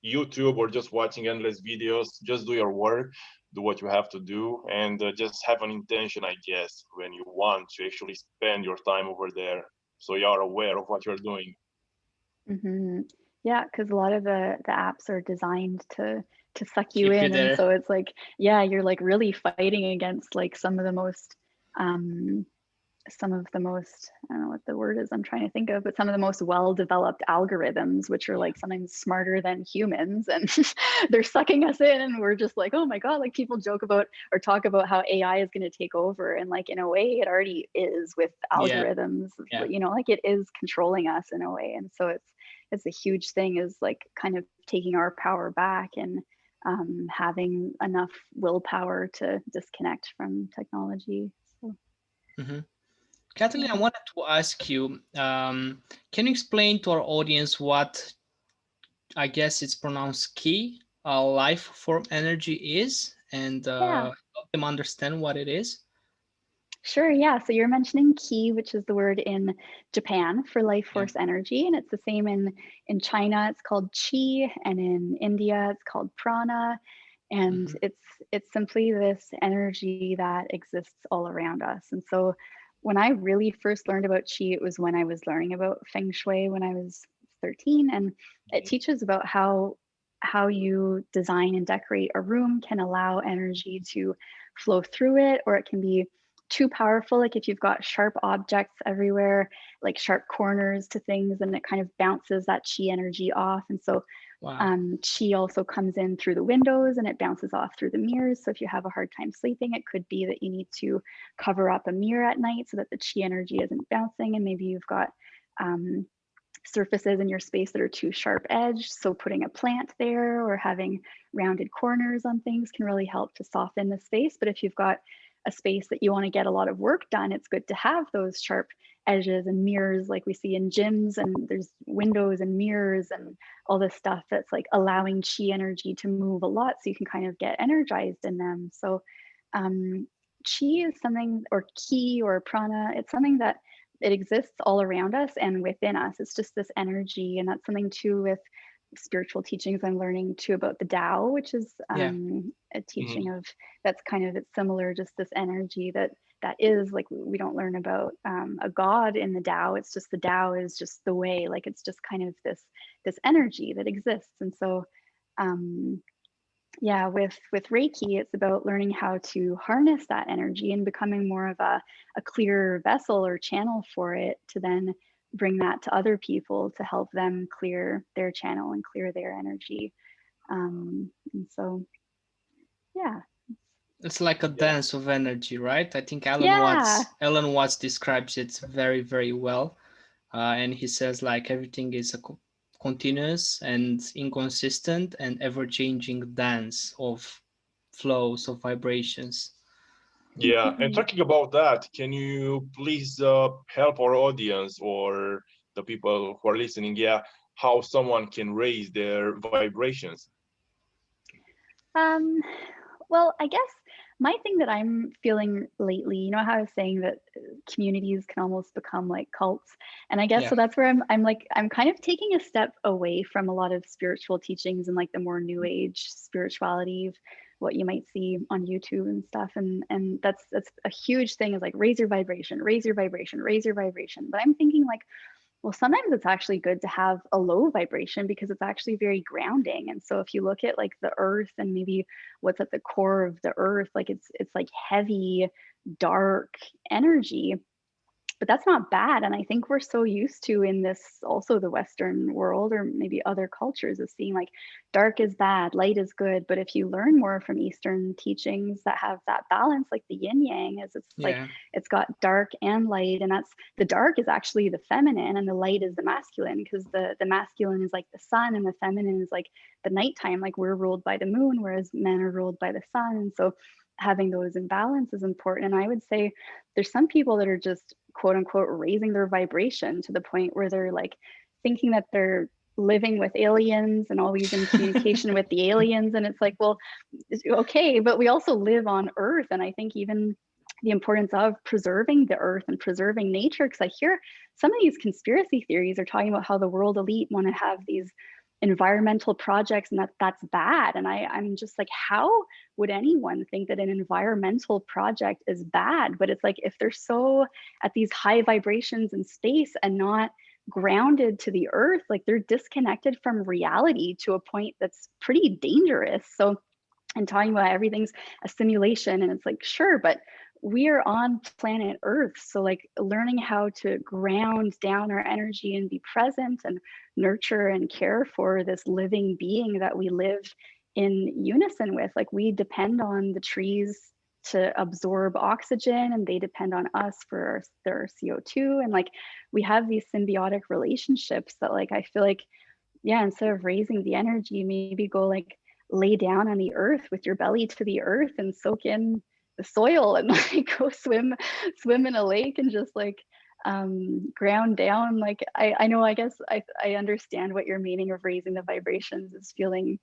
YouTube, or just watching endless videos. Just do your work, do what you have to do, and just have an intention, I guess, when you want to actually spend your time over there, so you are aware of what you're doing. Hmm. Yeah, because a lot of the apps are designed to suck you Keep you in, and there. so it's like, yeah, you're like really fighting against like um, some of the most, I don't know what the word is I'm trying to think of, but some of the most well-developed algorithms, which are Yeah. like sometimes smarter than humans, and they're sucking us in, and we're just like, oh my God, like people joke about or talk about how AI is going to take over. And like in a way, it already is with Yeah. algorithms, Yeah. you know, like it is controlling us in a way. And so it's a huge thing, is like kind of taking our power back and having enough willpower to disconnect from technology. So Hmm. Kathleen, I yeah. wanted to ask you, can you explain to our audience what, I guess it's pronounced ki, life form energy is, and Yeah. help them understand what it is? Sure, yeah. So you're mentioning ki, which is the word in Japan for life Yeah. force energy, and it's the same in China. It's called chi, and in India, it's called prana, and Hmm. it's simply this energy that exists all around us. And so, when I really first learned about chi, it was when I was learning about feng shui when I was 13, and it teaches about how you design and decorate a room can allow energy to flow through it, or it can be too powerful. Like if you've got sharp objects everywhere, like sharp corners to things, and it kind of bounces that chi energy off. And so Wow. chi also comes in through the windows and it bounces off through the mirrors. So if you have a hard time sleeping, it could be that you need to cover up a mirror at night so that the chi energy isn't bouncing. And maybe you've got um, surfaces in your space that are too sharp edged. So putting a plant there or having rounded corners on things can really help to soften the space. But if you've got a space that you want to get a lot of work done, it's good to have those sharp edges and mirrors like we see in gyms, and there's windows and mirrors and all this stuff that's like allowing chi energy to move a lot so you can kind of get energized in them. So chi is something, or ki or prana, it's something that it exists all around us and within us. It's just this energy. And that's something too with spiritual teachings I'm learning too about the Tao, which is Yeah. a Mhm. teaching of that's kind of, it's similar, just this energy that is like, we don't learn about a God in the Tao. It's just the Tao is just the way, like it's just kind of this energy that exists. And so um, yeah, with reiki, it's about learning how to harness that energy and becoming more of a clear vessel or channel for it, to then bring that to other people to help them clear their channel and clear their energy. And so yeah. It's like a Yeah. dance of energy, right? I think Yeah. Alan Watts describes it very, very well. And he says like everything is a continuous and inconsistent and ever-changing dance of flows of vibrations. Yeah, and Mhm. talking about that, can you please help our audience or the people who are listening, yeah, how someone can raise their vibrations? Um, well, I guess my thing that I'm feeling lately, you know how I was saying that communities can almost become like cults, and I guess Yeah. so that's where I'm like I'm kind of taking a step away from a lot of spiritual teachings and like the more new age spirituality of what you might see on YouTube and stuff, and that's a huge thing, is like raise your vibration, raise your vibration, raise your vibration. But I'm thinking like, well, sometimes it's actually good to have a low vibration because it's actually very grounding. And so if you look at like the earth and maybe what's at the core of the earth, like it's like heavy, dark energy, but that's not bad. And I think we're so used to in this, also the Western world or maybe other cultures, of seeing like dark is bad, light is good. But if you learn more from Eastern teachings that have that balance, like the yin yang, is it's like Yeah. it's got dark and light, and that's the dark is actually the feminine and the light is the masculine, because the masculine is like the sun and the feminine is like the nighttime. Like we're ruled by the moon, whereas men are ruled by the sun. And so having those in balance is important. And I would say there's some people that are just quote unquote raising their vibration to the point where they're like thinking that they're living with aliens and always in communication with the aliens. And it's like, well, okay, but we also live on Earth. And I think even the importance of preserving the Earth and preserving nature, because I hear some of these conspiracy theories are talking about how the world elite want to have these environmental projects and that's bad. And I'm just like, how would anyone think that an environmental project is bad? But it's like, if they're so at these high vibrations in space and not grounded to the earth, like they're disconnected from reality to a point that's pretty dangerous. So, and talking about everything's a simulation, and it's like, sure, but we are on planet Earth. So like learning how to ground down our energy and be present and nurture and care for this living being that we live in unison with. Like we depend on the trees to absorb oxygen, and they depend on us for their CO2. And like we have these symbiotic relationships that like I feel like, yeah, instead of raising the energy, maybe go like lay down on the earth with your belly to the earth and soak in the soil and like go swim in a lake and just like ground down. Like I know, I guess I understand what you're meaning of raising the vibrations is feeling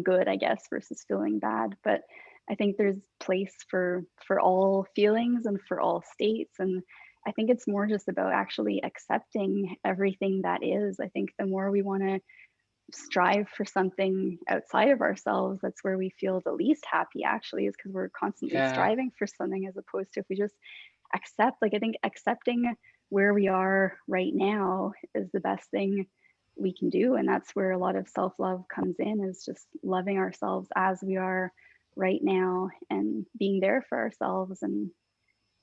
good, I guess, versus feeling bad. But I think there's place for all feelings and for all states. And I think it's more just about actually accepting everything that is. I think the more we want to strive for something outside of ourselves, that's where we feel the least happy, actually, is because we're constantly striving for something, as opposed to if we just accept. Like I think accepting where we are right now is the best thing we can do. And that's where a lot of self-love comes in, is just loving ourselves as we are right now and being there for ourselves and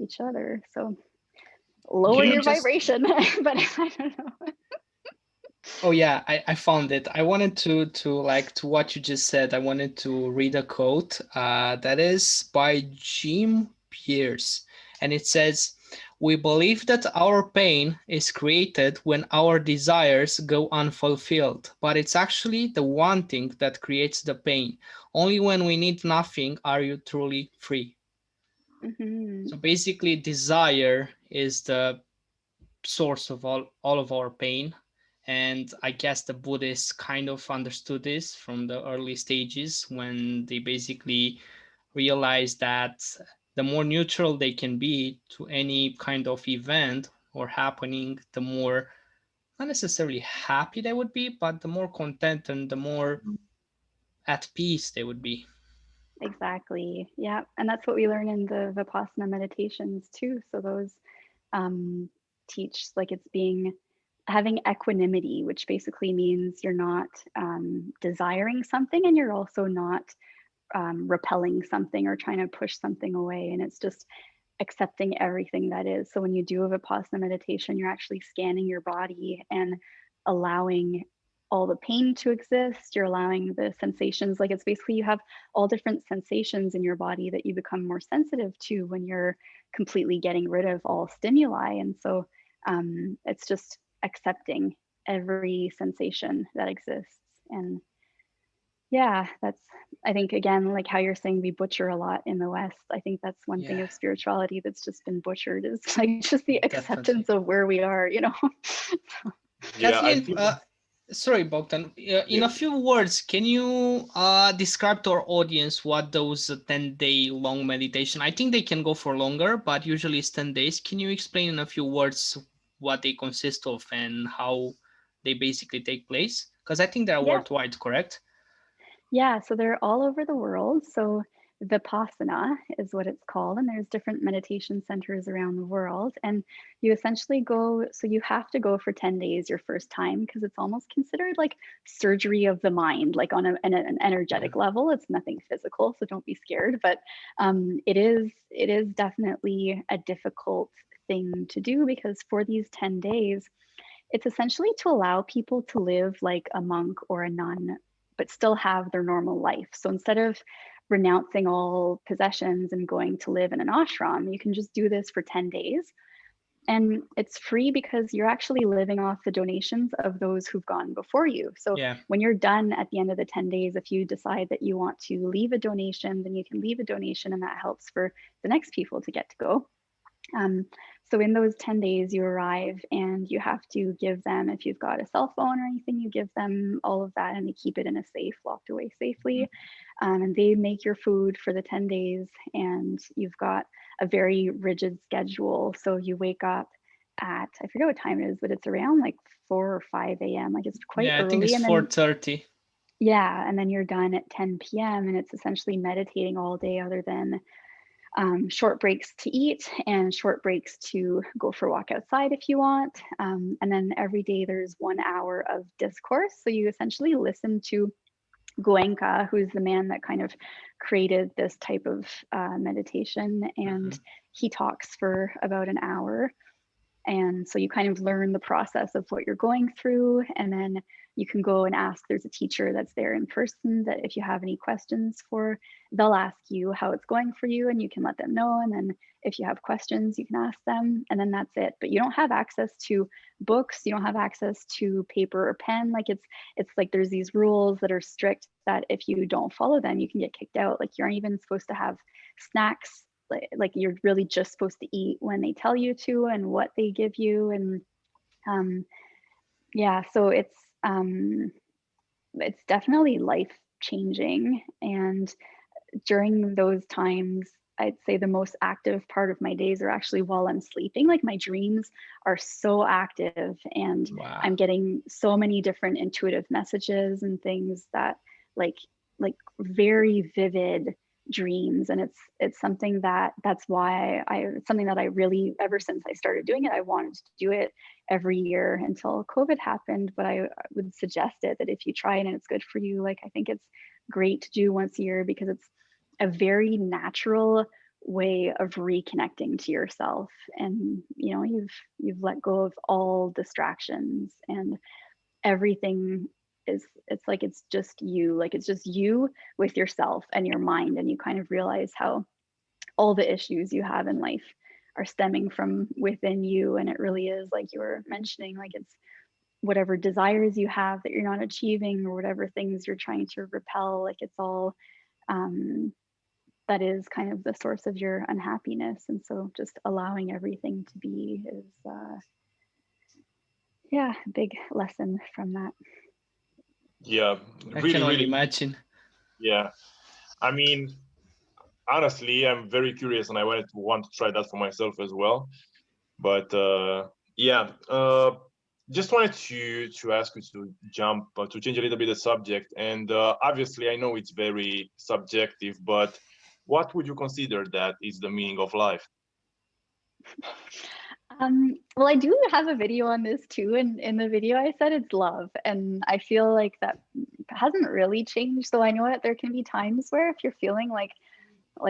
each other. So lower your vibration. But I don't know. Oh yeah, I found it. I wanted to like to what you just said. I wanted to read a quote that is by Jim Pierce, and it says, "We believe that our pain is created when our desires go unfulfilled, but it's actually the wanting that creates the pain. Only when we need nothing are you truly free." Mm-hmm. So basically, desire is the source of all of our pain. And I guess the Buddhists kind of understood this from the early stages, when they basically realized that the more neutral they can be to any kind of event or happening, the more, not necessarily happy they would be, but the more content and the more at peace they would be. Exactly. Yeah. And that's what we learn in the Vipassana meditations too. So those teach like it's having equanimity, which basically means you're not desiring something, and you're also not repelling something or trying to push something away. And it's just accepting everything that is. So when you do a Vipassana meditation, you're actually scanning your body and allowing all the pain to exist. You're allowing the sensations, like it's basically you have all different sensations in your body that you become more sensitive to when you're completely getting rid of all stimuli. And so it's just accepting every sensation that exists. And yeah, that's, I think, again, like how you're saying we butcher a lot in the West. I think that's one thing of spirituality that's just been butchered, is like just the acceptance of where we are, you know? Kathleen, sorry, Bogdan. In a few words, can you describe to our audience what those 10-day long meditation? I think they can go for longer, but usually it's 10 days. Can you explain in a few words what they consist of and how they basically take place? Because I think they're worldwide, correct? Yeah, so they're all over the world. So Vipassana is what it's called, and there's different meditation centers around the world. And you essentially go, so you have to go for 10 days your first time, because it's almost considered like surgery of the mind, like on an energetic level. It's nothing physical, so don't be scared. But it is definitely a difficult thing to do, because for these 10 days, it's essentially to allow people to live like a monk or a nun, but still have their normal life. So instead of renouncing all possessions and going to live in an ashram, you can just do this for 10 days. And it's free because you're actually living off the donations of those who've gone before you. So when you're done at the end of the 10 days, if you decide that you want to leave a donation, then you can leave a donation, and that helps for the next people to get to go. So in those 10 days, you arrive and you have to give them, if you've got a cell phone or anything, you give them all of that and they keep it in a safe, locked away safely. And they make your food for the 10 days and you've got a very rigid schedule. So you wake up at, I forget what time it is, but it's around like 4 or 5 a.m. Like it's quite Yeah, I early. think it's and 4:30. Yeah, and then you're done at 10 p.m. and it's essentially meditating all day other than short breaks to eat and short breaks to go for a walk outside if you want. And then every day there's 1 hour of discourse. So you essentially listen to Goenka, who's the man that kind of created this type of meditation, and he talks for about an hour. And so you kind of learn the process of what you're going through. And then you can go and ask, there's a teacher that's there in person that if you have any questions for, they'll ask you how it's going for you and you can let them know. And then if you have questions, you can ask them and then that's it. But you don't have access to books. You don't have access to paper or pen. Like it's like there's these rules that are strict that if you don't follow them, you can get kicked out. Like you aren't even supposed to have snacks. Like you're really just supposed to eat when they tell you to and what they give you. And yeah, so it's definitely life changing. And during those times, I'd say the most active part of my days are actually while I'm sleeping. Like my dreams are so active and Wow. I'm getting so many different intuitive messages and things that like very vivid dreams. And it's something that's why it's something that I really, ever since I started doing it, I wanted to do it every year until COVID happened. But I would suggest it that if you try it and it's good for you, like I think it's great to do once a year because it's a very natural way of reconnecting to yourself. And you know, you've let go of all distractions and everything it's like it's just you, like it's just you with yourself and your mind, and you kind of realize how all the issues you have in life are stemming from within you. And it really is, like you were mentioning, like it's whatever desires you have that you're not achieving or whatever things you're trying to repel, like it's all that is kind of the source of your unhappiness. And so just allowing everything to be is yeah, a big lesson from that. Yeah, I really, can only really. imagine. Yeah, I mean, honestly, I'm very curious, and I want to try that for myself as well. But yeah, just wanted to ask you to to change a little bit the subject. And obviously, I know it's very subjective, but what would you consider that is the meaning of life? Well, I do have a video on this too, and in the video I said it's love, and I feel like that hasn't really changed. So I know that there can be times where if you're feeling like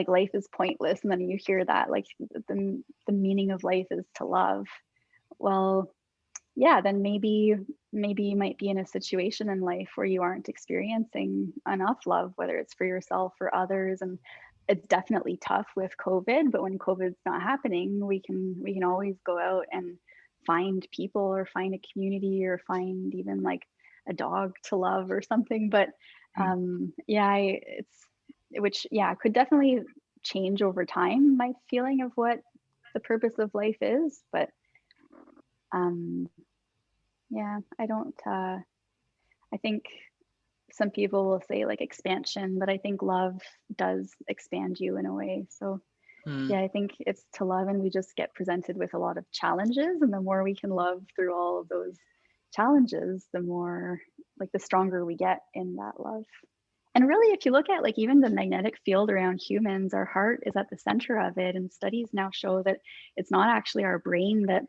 life is pointless, and then you hear that like the meaning of life is to love, well, yeah, then maybe you might be in a situation in life where you aren't experiencing enough love, whether it's for yourself or others. And it's definitely tough with COVID, but when COVID's not happening, we can always go out and find people or find a community or find even like a dog to love or something. But yeah, could definitely change over time, my feeling of what the purpose of life is. But yeah, I don't I think some people will say like expansion, but I think love does expand you in a way. So yeah, I think it's to love, and we just get presented with a lot of challenges, and the more we can love through all of those challenges, the more like the stronger we get in that love. And really, if you look at like even the magnetic field around humans, our heart is at the center of it, and studies now show that it's not actually our brain that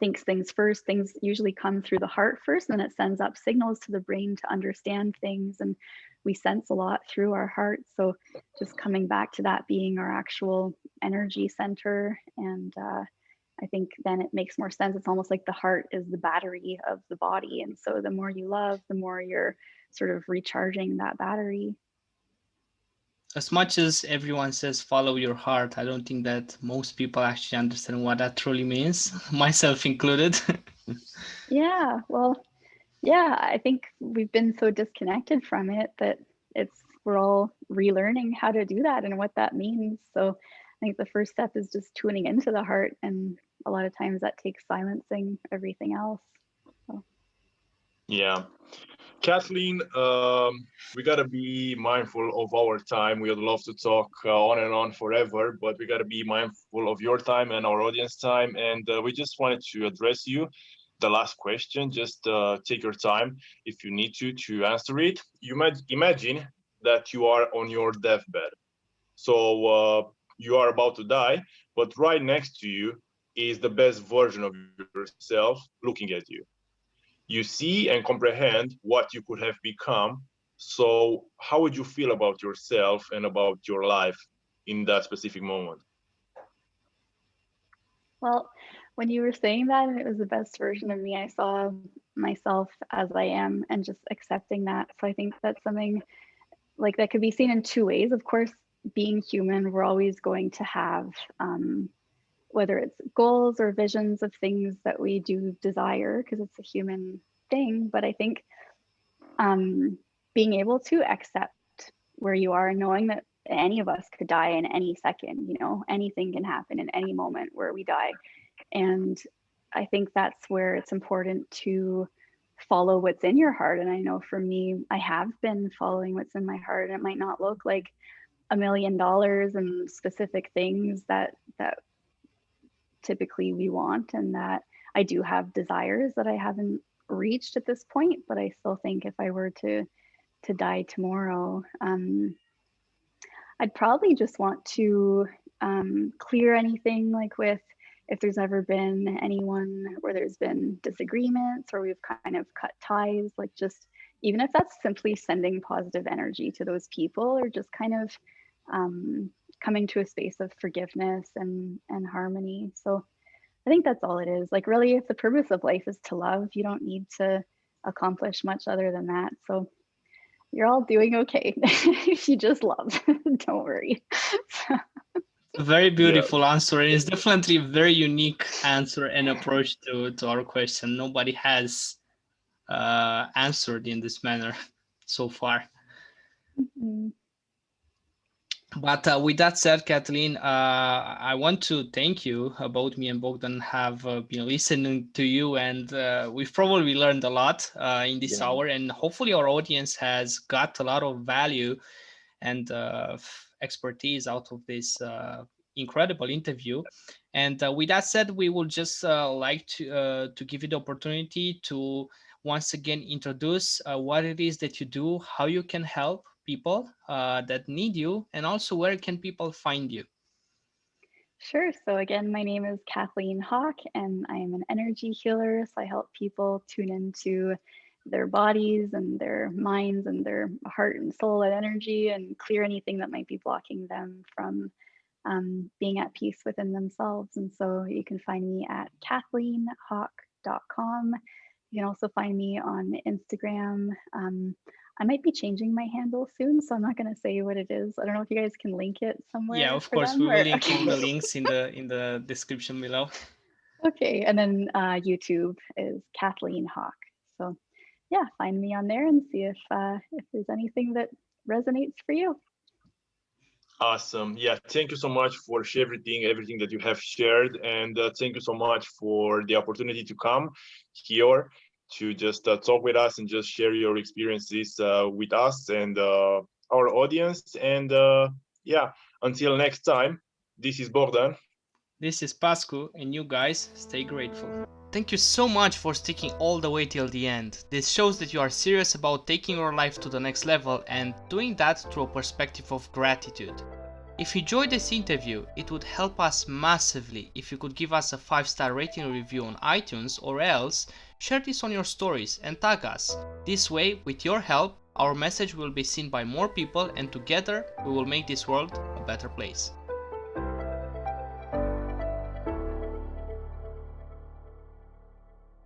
thinks things first. Things usually come through the heart first, and then it sends up signals to the brain to understand things, and we sense a lot through our heart. So just coming back to that being our actual energy center, and I think then it makes more sense. It's almost like the heart is the battery of the body, and so the more you love, the more you're sort of recharging that battery. As much as everyone says follow your heart, I don't think that most people actually understand what that truly means, myself included. Yeah, well, yeah, I think we've been so disconnected from it that we're all relearning how to do that and what that means. So think the first step is just tuning into the heart, and a lot of times that takes silencing everything else. So. Yeah. Kathleen, we got to be mindful of our time. We would love to talk on and on forever, but we got to be mindful of your time and our audience time. And we just wanted to address you the last question. Just take your time if you need to answer it. You might imagine that you are on your deathbed. So you are about to die, but right next to you is the best version of yourself looking at you. You see and comprehend what you could have become. So how would you feel about yourself and about your life in that specific moment? Well, when you were saying that, it was the best version of me. I saw myself as I am and just accepting that. So I think that's something like that could be seen in two ways. Of course, being human, we're always going to have whether it's goals or visions of things that we do desire, because it's a human thing. But I think being able to accept where you are and knowing that any of us could die in any second, anything can happen in any moment where we die. And I think that's where it's important to follow what's in your heart. And I know for me, I have been following what's in my heart. It might not look like $1 million and specific things that typically we want, and that I do have desires that I haven't reached at this point, but I still think if I were to die tomorrow, I'd probably just want to clear anything, like with if there's ever been anyone where there's been disagreements or we've kind of cut ties, like just even if that's simply sending positive energy to those people, or just kind of coming to a space of forgiveness and harmony. So I think that's all it is. Like really, if the purpose of life is to love, you don't need to accomplish much other than that. So you're all doing okay if you just love. Don't worry. A very beautiful answer, and it's definitely a very unique answer and approach to our question. Nobody has answered in this manner so far. Mm-hmm. But with that said, Kathleen, I want to thank you. Both me and Bogdan have been listening to you, and we've probably learned a lot in this hour, and hopefully our audience has got a lot of value and expertise out of this incredible interview. And with that said, we would just like to give you the opportunity to once again introduce what it is that you do, how you can help people that need you, and also where can people find you. Sure. So again, my name is Kathleen Hawk, and I am an energy healer. So I help people tune into their bodies and their minds and their heart and soul and energy, and clear anything that might be blocking them from being at peace within themselves. And so you can find me at kathleenhawk.com. You can also find me on Instagram. I might be changing my handle soon, so I'm not going to say what it is. I don't know if you guys can link it somewhere. Yeah, of course, we will link all the links in the description below. Okay, and then YouTube is Kathleen Hawk. So yeah, find me on there and see if there's anything that resonates for you. Awesome. Yeah, thank you so much for everything that you have shared, and thank you so much for the opportunity to come here to just talk with us and just share your experiences with us and our audience. And yeah, until next time, this is Bogdan. This is Pascu, and you guys stay grateful. Thank you so much for sticking all the way till the end. This shows that you are serious about taking your life to the next level and doing that through a perspective of gratitude. If you enjoyed this interview, it would help us massively if you could give us a 5-star rating review on iTunes, or else share this on your stories and tag us. This way, with your help, our message will be seen by more people, and together we will make this world a better place.